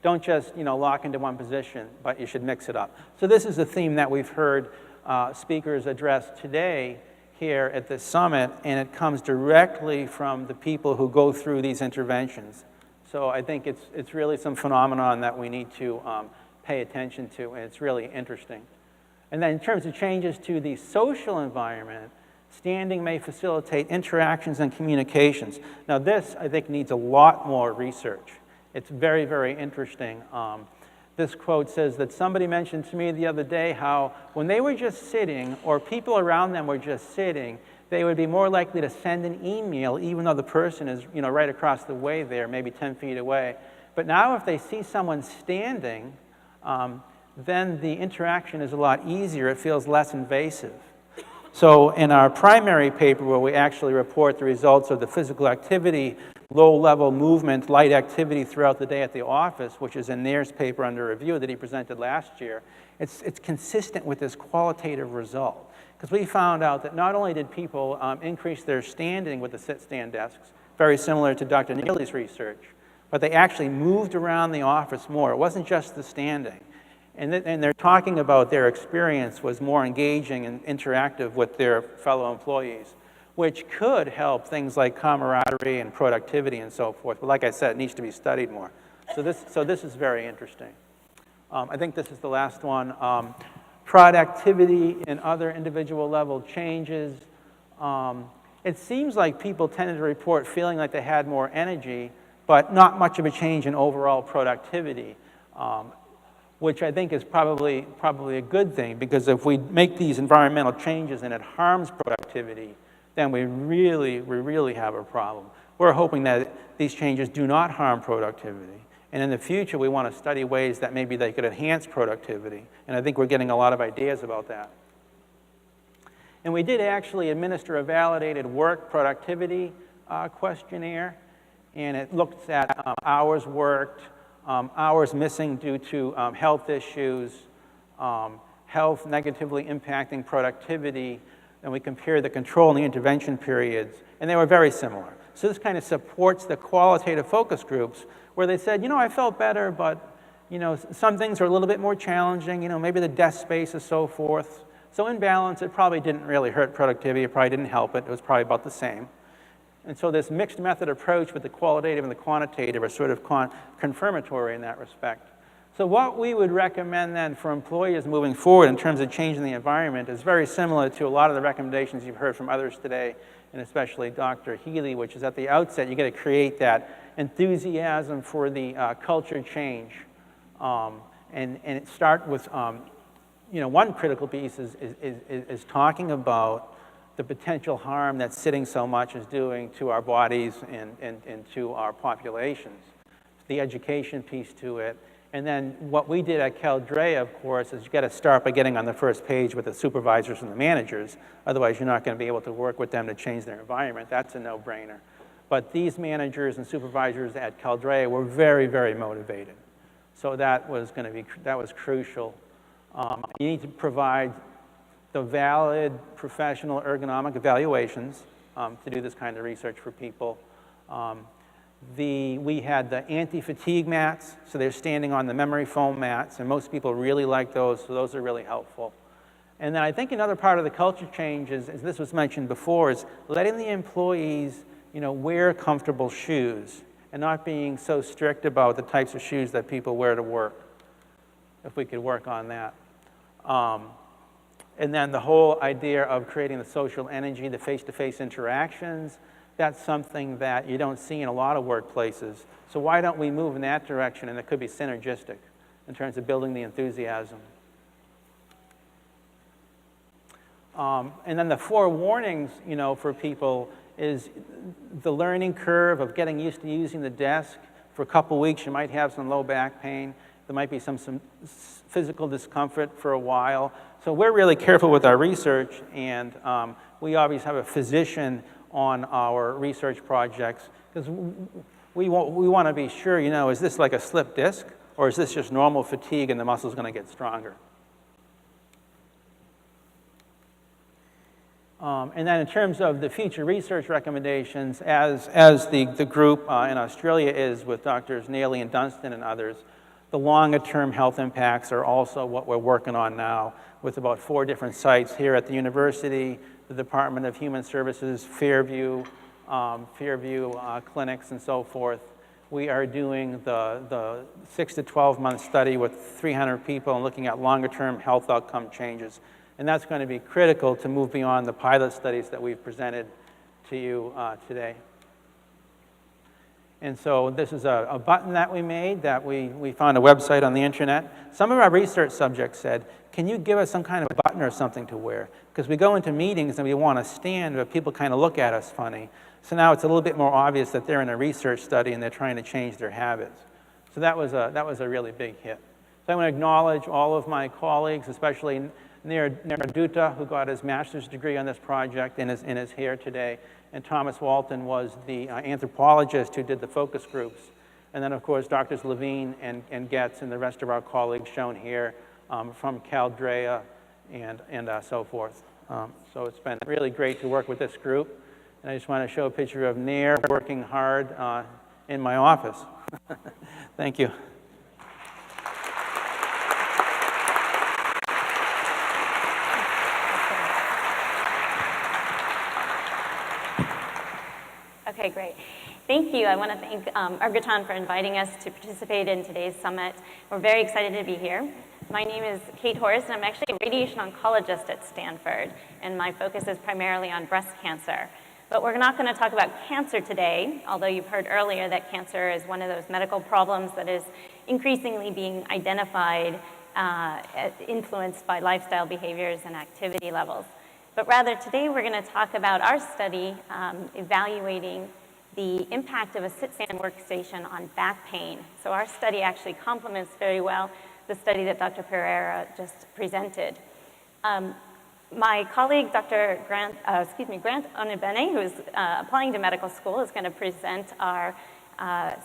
Don't just, lock into one position, but you should mix it up. So this is a theme that we've heard speakers address today here at this summit, and it comes directly from the people who go through these interventions. So I think it's really some phenomenon that we need to pay attention to, and it's really interesting. And then in terms of changes to the social environment, standing may facilitate interactions and communications. Now this, I think, needs a lot more research. It's very, very interesting. This quote says that somebody mentioned to me the other day how when they were just sitting, or people around them were just sitting, they would be more likely to send an email even though the person is right across the way there, maybe 10 feet away. But now if they see someone standing, then the interaction is a lot easier. It feels less invasive. So in our primary paper, where we actually report the results of the physical activity, low-level movement, light activity throughout the day at the office, which is in Nair's paper under review that he presented last year, it's consistent with this qualitative result. Because we found out that not only did people increase their standing with the sit-stand desks, very similar to Dr. Neely's research, but they actually moved around the office more. It wasn't just the standing. And they're talking about their experience was more engaging and interactive with their fellow employees, which could help things like camaraderie and productivity and so forth. But like I said, it needs to be studied more. So this is very interesting. I think this is the last one. Productivity and other individual level changes. It seems like people tended to report feeling like they had more energy, but not much of a change in overall productivity. Which I think is probably a good thing, because if we make these environmental changes and it harms productivity, then we really have a problem. We're hoping that these changes do not harm productivity. And in the future, we want to study ways that maybe they could enhance productivity. And I think we're getting a lot of ideas about that. And we did actually administer a validated work productivity questionnaire. And it looked at hours worked, hours missing due to health issues, health negatively impacting productivity, and we compared the control and the intervention periods, and they were very similar. So this kind of supports the qualitative focus groups where they said, I felt better, but some things are a little bit more challenging, maybe the desk space and so forth. So in balance, it probably didn't really hurt productivity, it probably didn't help it, it was probably about the same. And so this mixed method approach with the qualitative and the quantitative are sort of confirmatory in that respect. So what we would recommend then for employers moving forward in terms of changing the environment is very similar to a lot of the recommendations you've heard from others today, and especially Dr. Healy, which is at the outset, you got to create that enthusiasm for the culture change. And it start with, one critical piece is talking about the potential harm that sitting so much is doing to our bodies and to our populations. The education piece to it. And then what we did at Caldrea, of course, is you got to start by getting on the first page with the supervisors and the managers. Otherwise, you're not going to be able to work with them to change their environment. That's a no-brainer. But these managers and supervisors at Caldrea were very, very motivated. So that was crucial. You need to provide the valid professional ergonomic evaluations to do this kind of research for people. We had the anti-fatigue mats, so they're standing on the memory foam mats, and most people really like those, so those are really helpful. And then I think another part of the culture change is, as this was mentioned before, is letting the employees wear comfortable shoes and not being so strict about the types of shoes that people wear to work, if we could work on that. And then the whole idea of creating the social energy, the face-to-face interactions, that's something that you don't see in a lot of workplaces. So why don't we move in that direction? And it could be synergistic in terms of building the enthusiasm. And then the 4 warnings, for people is the learning curve of getting used to using the desk. For a couple weeks, you might have some low back pain. There might be some physical discomfort for a while. So we're really careful with our research, and we always have a physician on our research projects, because we want to be sure, is this like a slip disc, or is this just normal fatigue and the muscle's going to get stronger? And then in terms of the future research recommendations, as the group in Australia is with Drs. Neely and Dunstan and others, the longer-term health impacts are also what we're working on now, with about 4 different sites here at the university, the Department of Human Services, Fairview clinics, and so forth. We are doing the 6 to 12 month study with 300 people and looking at longer-term health outcome changes. And that's going to be critical to move beyond the pilot studies that we've presented to you today. And so this is a button that we made that we found a website on the internet. Some of our research subjects said, can you give us some kind of button or something to wear? Because we go into meetings and we want to stand, but people kind of look at us funny. So now it's a little bit more obvious that they're in a research study and they're trying to change their habits. So that was a really big hit. So I want to acknowledge all of my colleagues, especially Nirudutta, who got his master's degree on this project and is here today. And Thomas Walton was the anthropologist who did the focus groups. And then, of course, Drs. Levine and Getz and the rest of our colleagues shown here from Caldrea and so forth. So it's been really great to work with this group. And I just want to show a picture of Nair working hard in my office. Thank you. Okay, great. Thank you. I want to thank Ergotron for inviting us to participate in today's summit. We're very excited to be here. My name is Kate Horst, and I'm actually a radiation oncologist at Stanford, and my focus is primarily on breast cancer. But we're not going to talk about cancer today, although you've heard earlier that cancer is one of those medical problems that is increasingly being identified, influenced by lifestyle behaviors and activity levels. But rather, today we're going to talk about our study evaluating the impact of a sit-stand workstation on back pain. So our study actually complements very well the study that Dr. Pereira just presented. My colleague, Dr. Grant Onibene, who is applying to medical school, is going to present our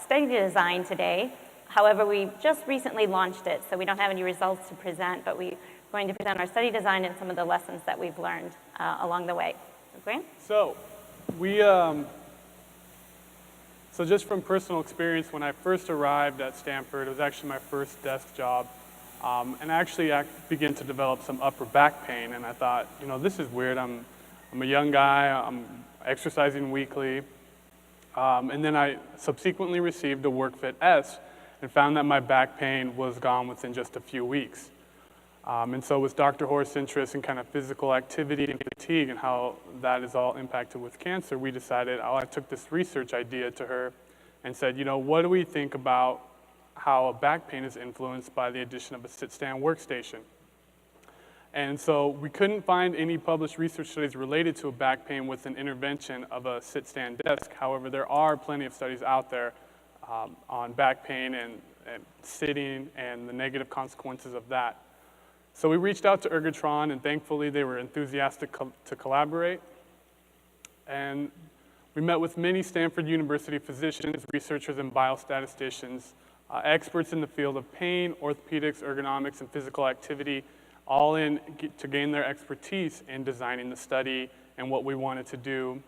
study design today. However, we just recently launched it, so we don't have any results to present, but we're going to present our study design and some of the lessons that we've learned along the way. So, Grant? So, so just from personal experience, when I first arrived at Stanford, it was actually my first desk job. And actually, I began to develop some upper back pain, and I thought, you know, this is weird. I'm a young guy. I'm exercising weekly. And then I subsequently received a WorkFit S and found that my back pain was gone within just a few weeks. And so with Dr. Horst's interest in kind of physical activity and fatigue and how that is all impacted with cancer, we decided, I took this research idea to her and said, you know, what do we think about how back pain is influenced by the addition of a sit-stand workstation? And so we couldn't find any published research studies related to a back pain with an intervention of a sit-stand desk. However, there are plenty of studies out there on back pain and sitting and the negative consequences of that. So we reached out to Ergotron, and thankfully they were enthusiastic to collaborate. And we met with many Stanford University physicians, researchers, and biostatisticians, experts in the field of pain, orthopedics, ergonomics, and physical activity, all in to gain their expertise in designing the study and what we wanted to do.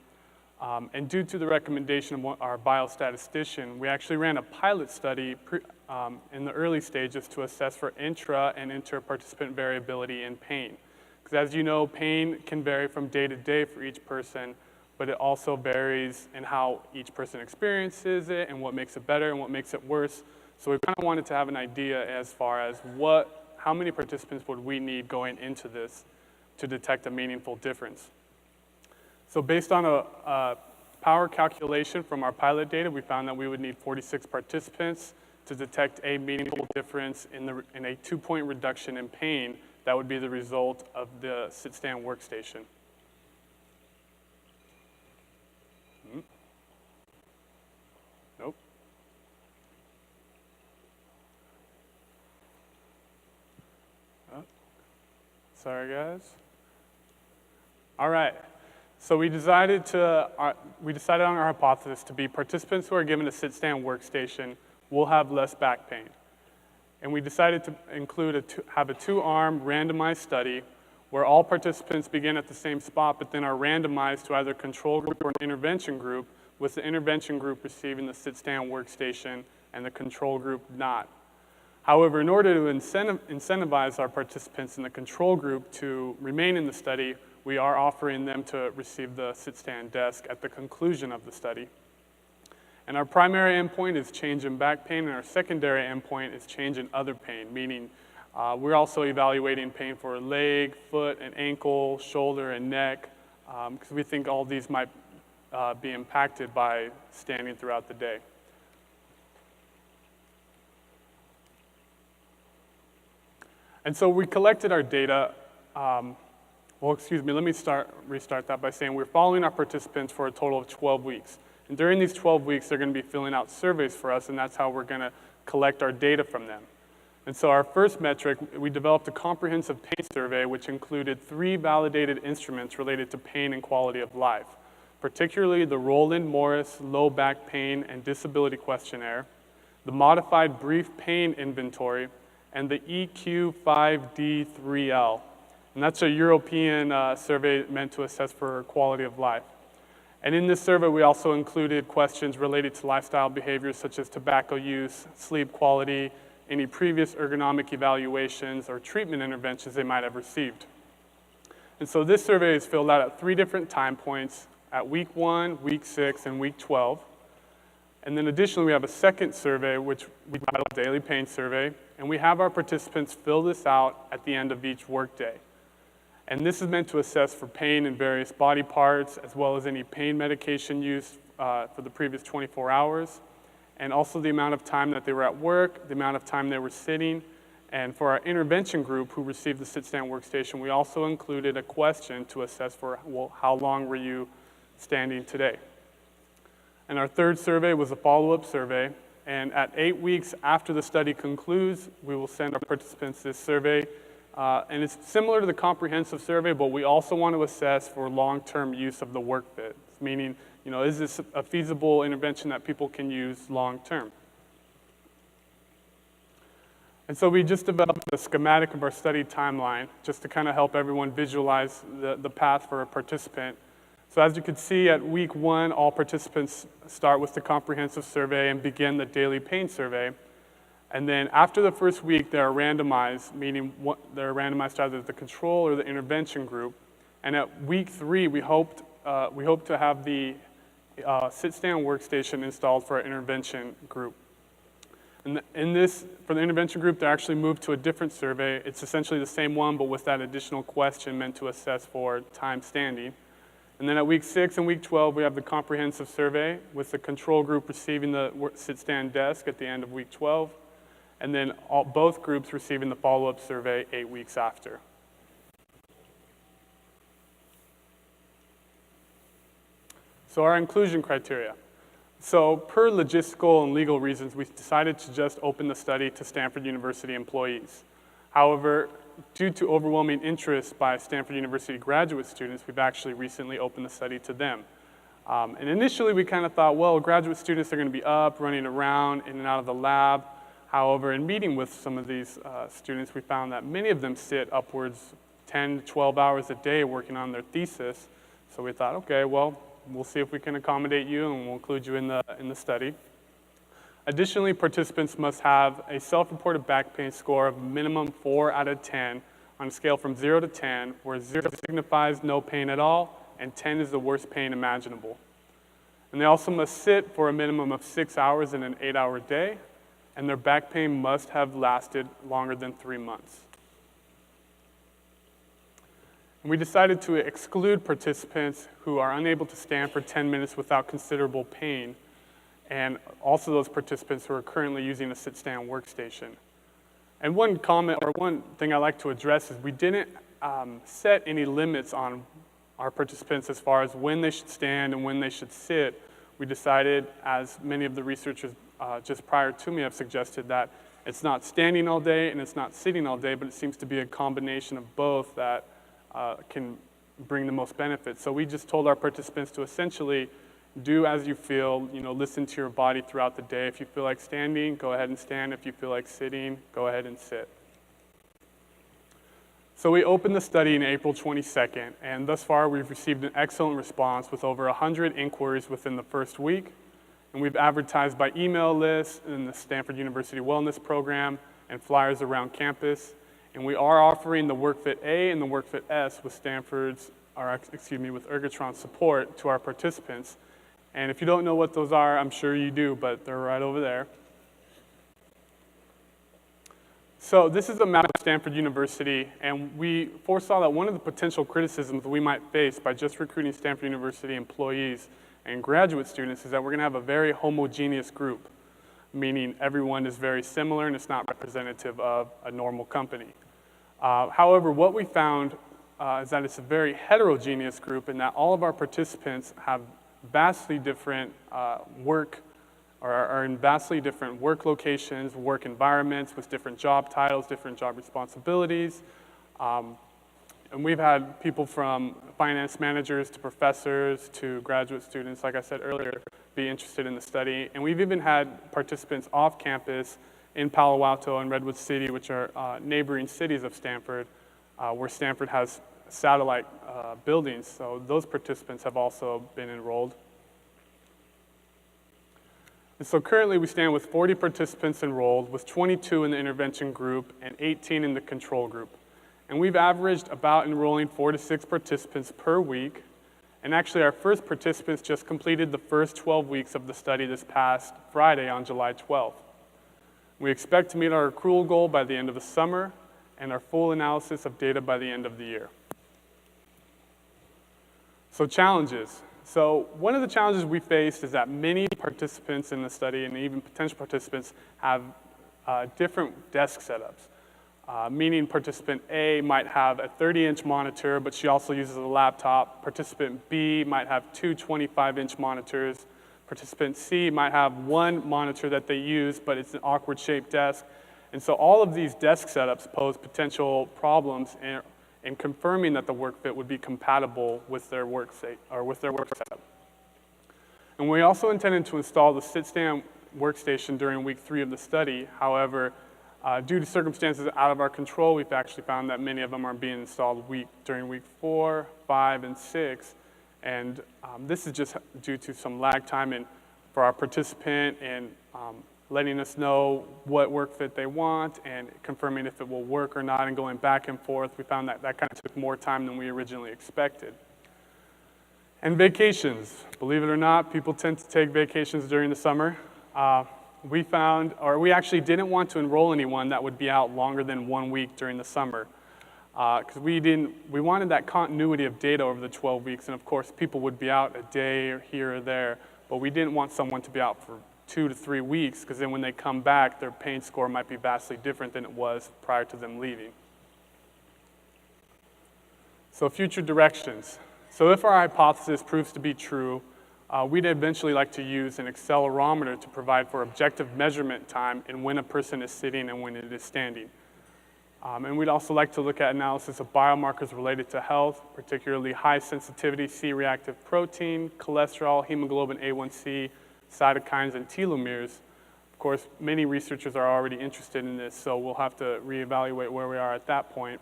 And due to the recommendation of our biostatistician, we actually ran a pilot study in the early stages to assess for intra and inter-participant variability in pain. Because as you know, pain can vary from day to day for each person, but it also varies in how each person experiences it and what makes it better and what makes it worse. So we kind of wanted to have an idea as far as how many participants would we need going into this to detect a meaningful difference. So based on a power calculation from our pilot data, we found that we would need 46 participants to detect a meaningful difference in a 2-point reduction in pain that would be the result of the sit-stand workstation. Nope. Oh. Sorry, guys. All right. So we decided on our hypothesis to be participants who are given a sit-stand workstation will have less back pain. And we decided to have a 2-arm randomized study where all participants begin at the same spot but then are randomized to either control group or an intervention group, with the intervention group receiving the sit-stand workstation and the control group not. However, in order to incentivize our participants in the control group to remain in the study, we are offering them to receive the sit-stand desk at the conclusion of the study. And our primary endpoint is change in back pain, and our secondary endpoint is change in other pain, meaning we're also evaluating pain for leg, foot, and ankle, shoulder, and neck, because we think all these might be impacted by standing throughout the day. And so we collected our data. Well, excuse me, let me restart that by saying we're following our participants for a total of 12 weeks. And during these 12 weeks, they're going to be filling out surveys for us, and that's how we're going to collect our data from them. And so our first metric, we developed a comprehensive pain survey, which included 3 validated instruments related to pain and quality of life, particularly the Roland-Morris Low Back Pain and Disability Questionnaire, the Modified Brief Pain Inventory, and the EQ5D3L. And that's a European survey meant to assess for quality of life. And in this survey, we also included questions related to lifestyle behaviors such as tobacco use, sleep quality, any previous ergonomic evaluations or treatment interventions they might have received. And so this survey is filled out at 3 different time points, at week 1, week 6, and week 12. And then additionally, we have a second survey, which we titled Daily Pain Survey, and we have our participants fill this out at the end of each workday. And this is meant to assess for pain in various body parts, as well as any pain medication use for the previous 24 hours, and also the amount of time that they were at work, the amount of time they were sitting. And for our intervention group who received the sit-stand workstation, we also included a question to assess for, well, how long were you standing today? And our third survey was a follow-up survey. And at 8 weeks after the study concludes, we will send our participants this survey. And it's similar to the comprehensive survey, but we also want to assess for long-term use of the work fit, meaning, you know, is this a feasible intervention that people can use long-term? And so we just developed a schematic of our study timeline just to kind of help everyone visualize the path for a participant. So as you can see, at week 1, all participants start with the comprehensive survey and begin the daily pain survey. And then after the first week, they are randomized, meaning they're randomized to either the control or the intervention group. And at week 3, we hope to have the sit-stand workstation installed for our intervention group. And for the intervention group, they're actually moved to a different survey. It's essentially the same one, but with that additional question meant to assess for time standing. And then at week 6 and week 12, we have the comprehensive survey with the control group receiving the sit-stand desk at the end of week 12. And then both groups receiving the follow-up survey 8 weeks after. So our inclusion criteria. So per logistical and legal reasons, we decided to just open the study to Stanford University employees. However, due to overwhelming interest by Stanford University graduate students, we've actually recently opened the study to them. And initially, we kind of thought, well, graduate students are going to be up, running around, in and out of the lab. However, in meeting with some of these students, we found that many of them sit upwards 10 to 12 hours a day working on their thesis. So we thought, okay, well, we'll see if we can accommodate you and we'll include you in the study. Additionally, participants must have a self-reported back pain score of minimum 4 out of 10 on a scale from 0 to 10, where 0 signifies no pain at all and 10 is the worst pain imaginable. And they also must sit for a minimum of 6 hours in an 8-hour day, and their back pain must have lasted longer than 3 months. And we decided to exclude participants who are unable to stand for 10 minutes without considerable pain, and also those participants who are currently using a sit-stand workstation. And one comment, or one thing I like to address is we didn't set any limits on our participants as far as when they should stand and when they should sit. We decided, as many of the researchers just prior to me have suggested, that it's not standing all day and it's not sitting all day, but it seems to be a combination of both that can bring the most benefit. So we just told our participants to essentially do as you feel, listen to your body throughout the day. If you feel like standing, go ahead and stand. If you feel like sitting, go ahead and sit. So we opened the study in April 22nd, and thus far we've received an excellent response with over 100 inquiries within the first week. And we've advertised by email lists in the Stanford University Wellness Program and flyers around campus. And we are offering the WorkFit A and the WorkFit S with with Ergotron support to our participants. And if you don't know what those are, I'm sure you do, but they're right over there. So this is a map of Stanford University, and we foresaw that one of the potential criticisms we might face by just recruiting Stanford University employees and graduate students is that we're going to have a very homogeneous group, meaning everyone is very similar and it's not representative of a normal company. However, what we found is that it's a very heterogeneous group in that all of our participants have vastly different work, or are in vastly different work locations, work environments with different job titles, different job responsibilities. And we've had people from finance managers to professors to graduate students, like I said earlier, be interested in the study. And we've even had participants off campus in Palo Alto and Redwood City, which are neighboring cities of Stanford, where Stanford has satellite buildings. So those participants have also been enrolled. And so currently we stand with 40 participants enrolled, with 22 in the intervention group and 18 in the control group. And we've averaged about enrolling 4 to 6 participants per week. And actually our first participants just completed the first 12 weeks of the study this past Friday on July 12th. We expect to meet our accrual goal by the end of the summer and our full analysis of data by the end of the year. So challenges. So one of the challenges we faced is that many participants in the study and even potential participants have different desk setups. Meaning participant A might have a 30-inch monitor, but she also uses a laptop. Participant B might have 2 25-inch monitors. Participant C might have one monitor that they use, but it's an awkward shaped desk. And so all of these desk setups pose potential problems in confirming that the work fit would be compatible with their work setup. And we also intended to install the sit-stand workstation during week 3 of the study. However, due to circumstances out of our control, we've actually found that many of them are being installed during week 4, 5, and 6. And this is just due to some lag time for our participant and letting us know what work fit they want and confirming if it will work or not and going back and forth. We found that kind of took more time than we originally expected. And vacations. Believe it or not, people tend to take vacations during the summer. We actually didn't want to enroll anyone that would be out longer than 1 week during the summer. Because we wanted that continuity of data over the 12 weeks, and of course people would be out a day or here or there, but we didn't want someone to be out for 2 to 3 weeks, because then when they come back, their pain score might be vastly different than it was prior to them leaving. So future directions. So if our hypothesis proves to be true, we'd eventually like to use an accelerometer to provide for objective measurement time in when a person is sitting and when it is standing. And we'd also like to look at analysis of biomarkers related to health, particularly high sensitivity C-reactive protein, cholesterol, hemoglobin A1C, cytokines, and telomeres. Of course, many researchers are already interested in this, so we'll have to reevaluate where we are at that point.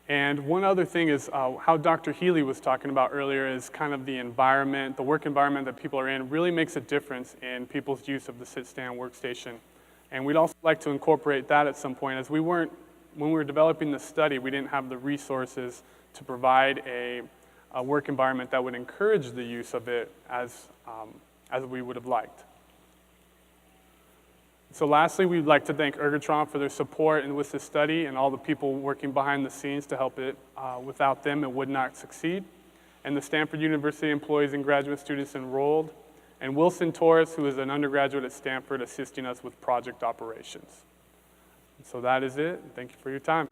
And one other thing is how Dr. Healy was talking about earlier is kind of the environment, the work environment that people are in really makes a difference in people's use of the sit-stand workstation. And we'd also like to incorporate that at some point, as when we were developing the study, we didn't have the resources to provide a work environment that would encourage the use of it as we would have liked. So lastly, we'd like to thank Ergotron for their support with this study and all the people working behind the scenes to help it. Without them, it would not succeed. And the Stanford University employees and graduate students enrolled, and Wilson Torres, who is an undergraduate at Stanford, assisting us with project operations. So that is it. Thank you for your time.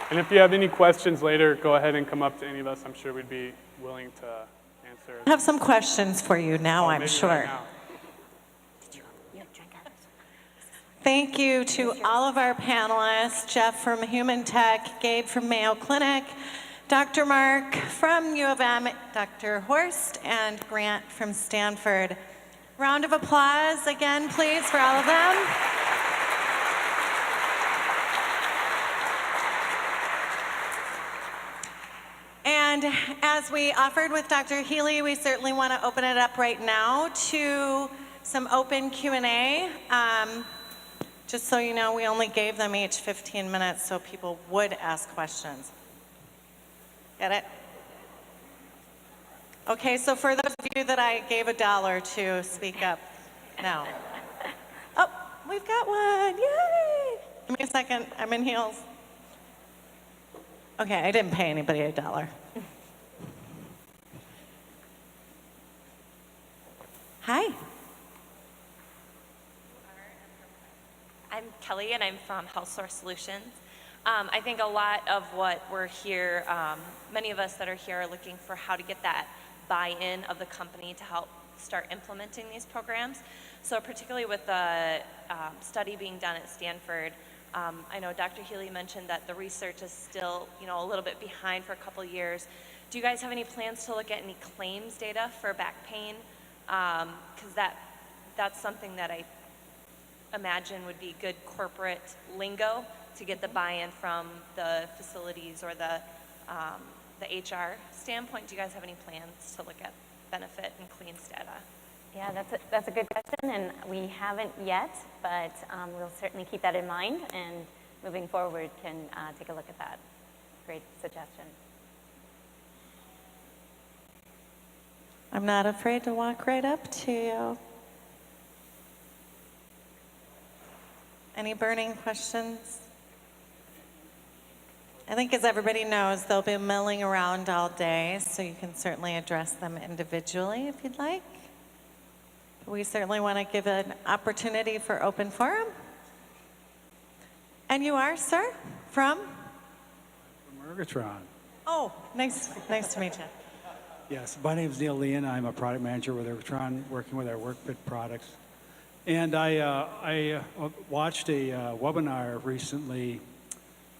And if you have any questions later, go ahead and come up to any of us. I'm sure we'd be willing to answer. I have some questions for you now, I'm sure. Right now. Thank you to all of our panelists, Jeff from Humantech, Gabe from Mayo Clinic, Dr. Mark from U of M, Dr. Horst, and Grant from Stanford. Round of applause again, please, for all of them. And as we offered with Dr. Healy, we certainly want to open it up right now to some open Q&A. Just so you know, we only gave them each 15 minutes so people would ask questions. Get it? Okay, so for those of you that I gave $1 to speak up now. Oh, we've got one, yay! Give me a second, I'm in heels. Okay, I didn't pay anybody $1. Kelly, and I'm from Health Source Solutions. I think a lot of what we're here, many of us that are here are looking for how to get that buy-in of the company to help start implementing these programs. So particularly with the study being done at Stanford, I know Dr. Healy mentioned that the research is still, a little bit behind for a couple years. Do you guys have any plans to look at any claims data for back pain? Because that's something that I imagine would be good corporate lingo to get the buy-in from the facilities or the HR standpoint. Do you guys have any plans to look at benefit and claims data? Yeah, that's a good question, and we haven't yet, but we'll certainly keep that in mind, and moving forward can take a look at that. Great suggestion. I'm not afraid to walk right up to you. Any burning questions? I think, as everybody knows, they'll be milling around all day, so you can certainly address them individually if you'd like. We certainly want to give an opportunity for open forum. And you are, sir, from? From Ergotron. Oh, nice to meet you. Yes, my name is Neil Leon. I'm a product manager with Ergotron, working with our WorkFit products. And I watched a webinar recently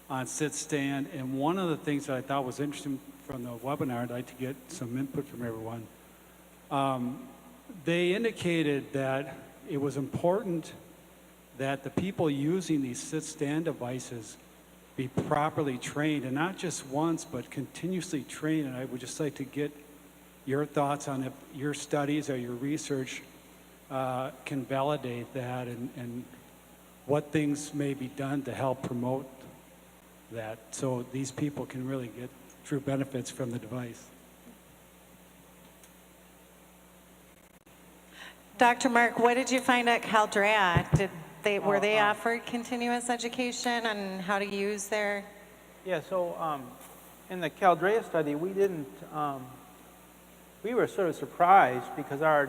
on JustStand, and one of the things that I thought was interesting from the webinar, I'd like to get some input from everyone. They indicated that it was important that the people using these JustStand devices be properly trained, and not just once, but continuously trained. And I would just like to get your thoughts on if your studies or your research can validate that, and what things may be done to help promote that, so these people can really get true benefits from the device. Dr. Mark, what did you find at Caldrea? Were they offered continuous education on how to use their? Yeah, so in the Caldrea study, we didn't, we were sort of surprised because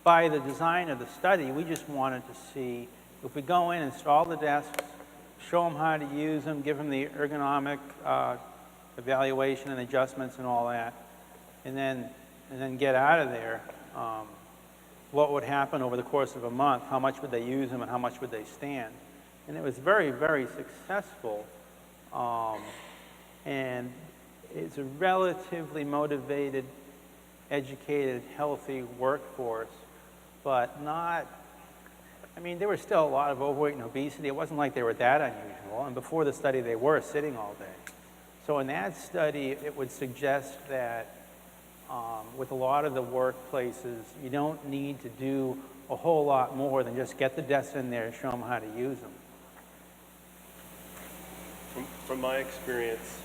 by the design of the study, we just wanted to see if we go in, install the desks, show them how to use them, give them the ergonomic evaluation and adjustments and all that, and then get out of there. What would happen over the course of a month? How much would they use them and how much would they stand? And it was very, very successful. And it's a relatively motivated, educated, healthy workforce, but not, I mean, there was still a lot of overweight and obesity. It wasn't like they were that unusual. And before the study, they were sitting all day. So in that study, it would suggest that with a lot of the workplaces, you don't need to do a whole lot more than just get the desks in there and show them how to use them. From my experience,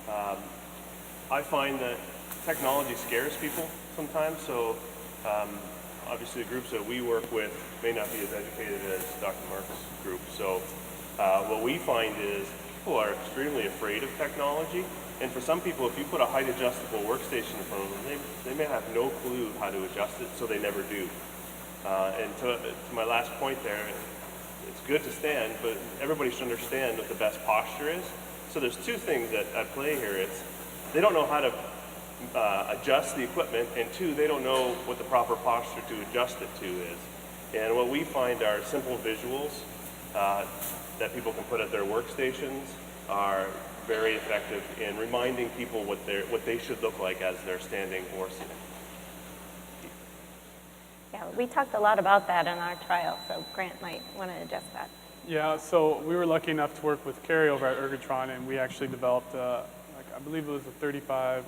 I find that technology scares people sometimes. So obviously the groups that we work with may not be as educated as Dr. Mark's group. So what we find is people are extremely afraid of technology. And for some people, if you put a height adjustable workstation in front of them, they may have no clue how to adjust it, so they never do. And to my last point there, it's good to stand, but everybody should understand what the best posture is. So there's two things at play here. It's they don't know how to adjust the equipment, and two, they don't know what the proper posture to adjust it to is. And what we find are simple visuals that people can put at their workstations are very effective in reminding people what they should look like as they're standing or sitting. Yeah, we talked a lot about that in our trial, so Grant might want to address that. Yeah, so we were lucky enough to work with Carrie over at Ergotron, and we actually developed, I believe it was a 35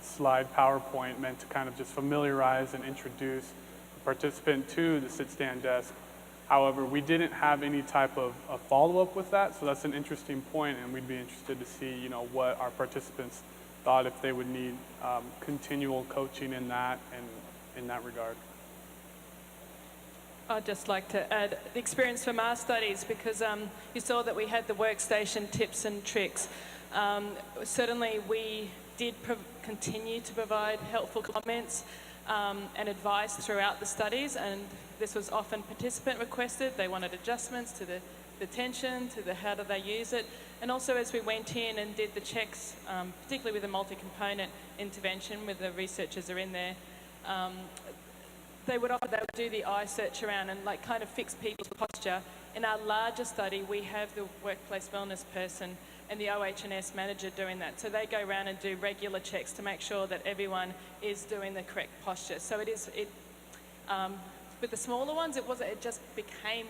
slide PowerPoint meant to kind of just familiarize and introduce the participant to the sit-stand desk. However, we didn't have any type of follow-up with that, so that's an interesting point, and we'd be interested to see, what our participants thought if they would need continual coaching in that regard. I'd just like to add the experience from our studies, because you saw that we had the workstation tips and tricks. Certainly we did continue to provide helpful comments and advice throughout the studies, and this was often participant requested. They wanted adjustments to the tension, to the how do they use it, and also as we went in and did the checks, particularly with the multi-component intervention, with the researchers are in there, they would do the eye search around and like kind of fix people's posture. In our larger study, we have the workplace wellness person and the OH&S manager doing that. So they go around and do regular checks to make sure that everyone is doing the correct posture. So with the smaller ones, it just became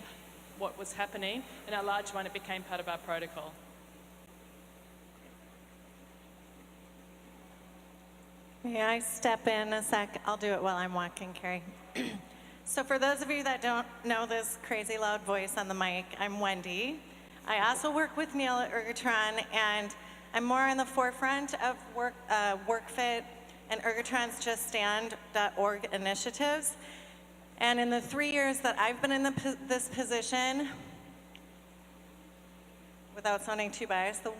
what was happening. In our large one, it became part of our protocol. May I step in a sec? I'll do it while I'm walking, Carrie. So for those of you that don't know this crazy loud voice on the mic, I'm Wendy. I also work with Neil at Ergotron, and I'm more in the forefront of WorkFit and Ergotron's JustStand.org initiatives. And in the 3 years that I've been in this position, without sounding too biased, the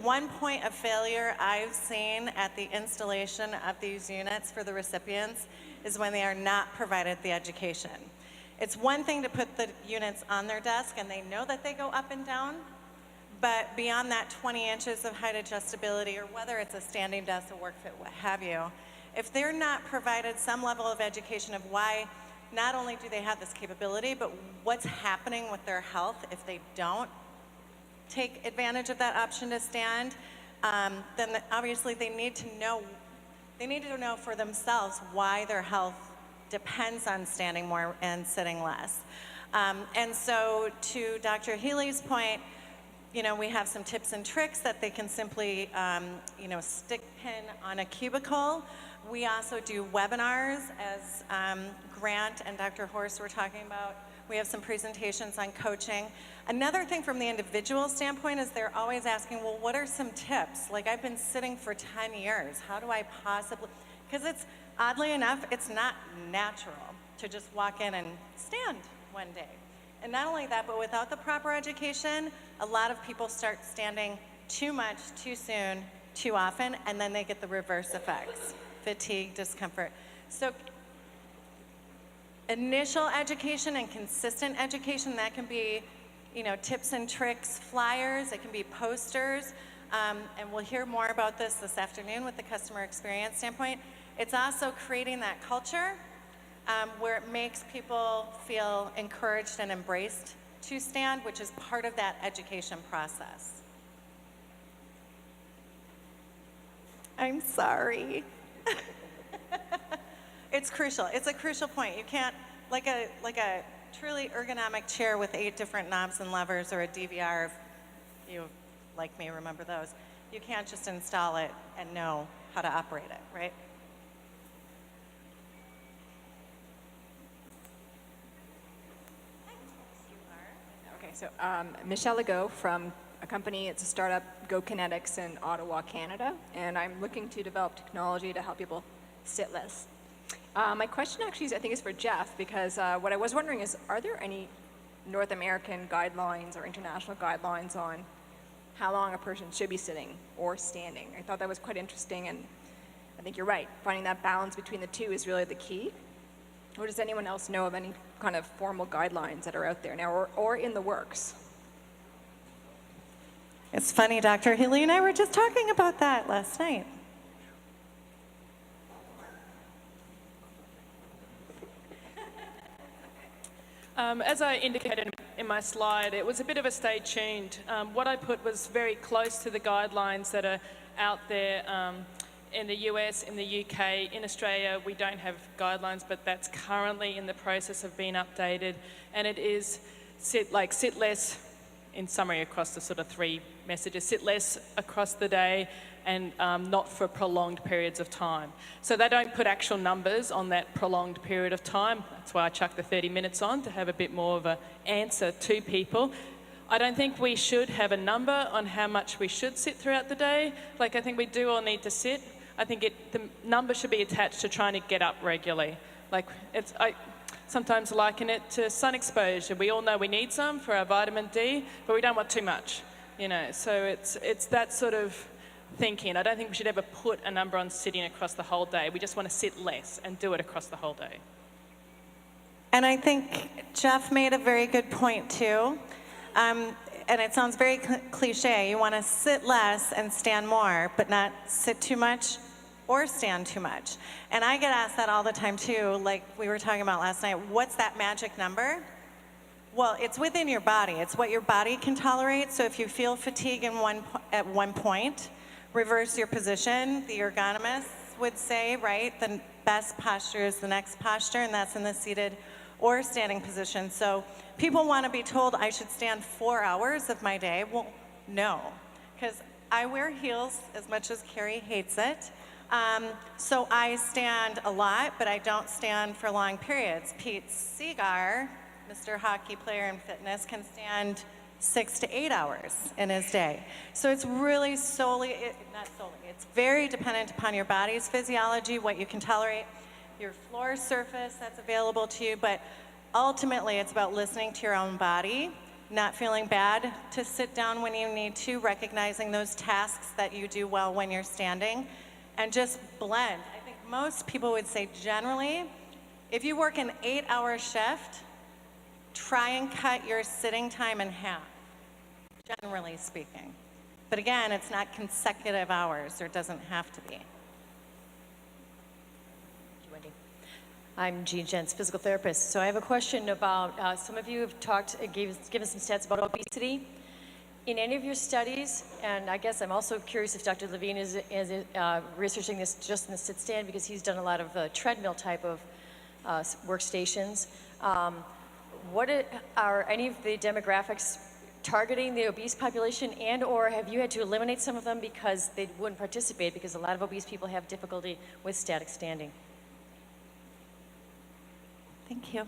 one point of failure I've seen at the installation of these units for the recipients is when they are not provided the education. It's one thing to put the units on their desk and they know that they go up and down, but beyond that 20 inches of height adjustability, or whether it's a standing desk, a WorkFit, what have you, if they're not provided some level of education of why not only do they have this capability, but what's happening with their health if they don't take advantage of that option to stand, then obviously they need to know for themselves why their health depends on standing more and sitting less. And so to Dr. Healy's point, we have some tips and tricks that they can simply, stick pin on a cubicle. We also do webinars, as Grant and Dr. Horst were talking about. We have some presentations on coaching. Another thing from the individual standpoint is they're always asking, well, what are some tips? Like, I've been sitting for 10 years. How do I possibly, because oddly enough, it's not natural to just walk in and stand one day. And not only that, but without the proper education, a lot of people start standing too much, too soon, too often, and then they get the reverse effects, fatigue, discomfort. So initial education and consistent education, that can be, tips and tricks, flyers, it can be posters, and we'll hear more about this afternoon with the customer experience standpoint. It's also creating that culture where it makes people feel encouraged and embraced to stand, which is part of that education process. I'm sorry. It's crucial. It's a crucial point. You can't, like a truly ergonomic chair with 8 different knobs and levers, or a DVR, if you, like me, remember those. You can't just install it and know how to operate it, right? Okay, so Michelle Legault from a company, it's a startup, Go Kinetics in Ottawa, Canada, and I'm looking to develop technology to help people sit less. My question actually, I think, is for Jeff, because what I was wondering is, are there any North American guidelines or international guidelines on how long a person should be sitting or standing? I thought that was quite interesting, and I think you're right. Finding that balance between the two is really the key. Or does anyone else know of any kind of formal guidelines that are out there now, or in the works? It's funny, Dr. Healy and I were just talking about that last night. As I indicated in my slide, it was a bit of a stay tuned. What I put was very close to the guidelines that are out there in the US, in the UK. In Australia, we don't have guidelines, but that's currently in the process of being updated. And it is sit less, in summary, across the sort of 3 messages. Sit less across the day, and not for prolonged periods of time. So they don't put actual numbers on that prolonged period of time. That's why I chuck the 30 minutes on, to have a bit more of an answer to people. I don't think we should have a number on how much we should sit throughout the day. Like, I think we do all need to sit. I think the number should be attached to trying to get up regularly. Like, I sometimes liken it to sun exposure. We all know we need some for our vitamin D, but we don't want too much, So it's that sort of thinking. I don't think we should ever put a number on sitting across the whole day. We just want to sit less and do it across the whole day. And I think Jeff made a very good point too. And it sounds very cliche. You want to sit less and stand more, but not sit too much or stand too much. And I get asked that all the time too, like we were talking about last night. What's that magic number? Well, it's within your body. It's what your body can tolerate. So if you feel fatigue at one point, reverse your position. The ergonomists would say, right, the best posture is the next posture, and that's in the seated or standing position. So people want to be told I should stand 4 hours of my day. Well, no, because I wear heels as much as Carrie hates it. So I stand a lot, but I don't stand for long periods. Pete Seegar, Mr. Hockey player in fitness, can stand 6 to 8 hours in his day. So it's really it's very dependent upon your body's physiology, what you can tolerate, your floor surface that's available to you, but ultimately it's about listening to your own body, not feeling bad to sit down when you need to, recognizing those tasks that you do well when you're standing, and just blend. I think most people would say generally, if you work an 8-hour shift, try and cut your sitting time in half, generally speaking. But again, it's not consecutive hours, or it doesn't have to be. I'm Jean Jentz, physical therapist. So I have a question about, some of you have given some stats about obesity. In any of your studies, and I guess I'm also curious if Dr. Levine is researching this just in the sit stand, because he's done a lot of treadmill type of workstations. Are any of the demographics targeting the obese population, and or have you had to eliminate some of them because they wouldn't participate, because a lot of obese people have difficulty with static standing? Thank you.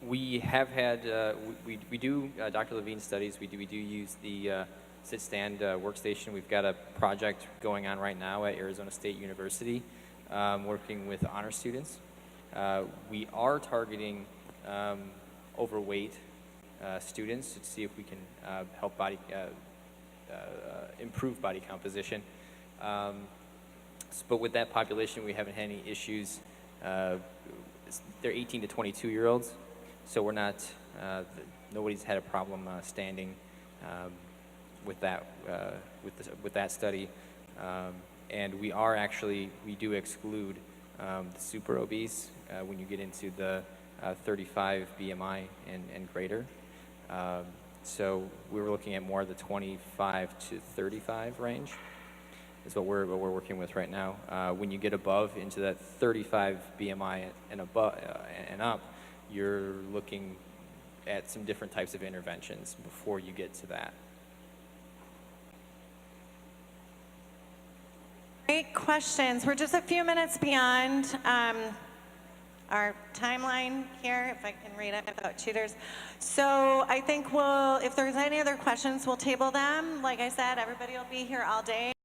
We have had, we do Dr. Levine studies. We do use the sit-stand workstation. We've got a project going on right now at Arizona State University, working with honor students. We are targeting overweight students to see if we can help improve body composition. But with that population, we haven't had any issues. They're 18 to 22-year-olds, so we're not, nobody's had a problem standing with that study. And we do exclude the super obese when you get into the 35 BMI and greater. So we were looking at more of the 25 to 35 range. Is what we're working with right now. When you get above into that 35 BMI and above and up, you're looking at some different types of interventions before you get to that. Great questions. We're just a few minutes beyond our timeline here, if I can read it without cheaters. So I think if there's any other questions, we'll table them. Like I said, everybody will be here all day.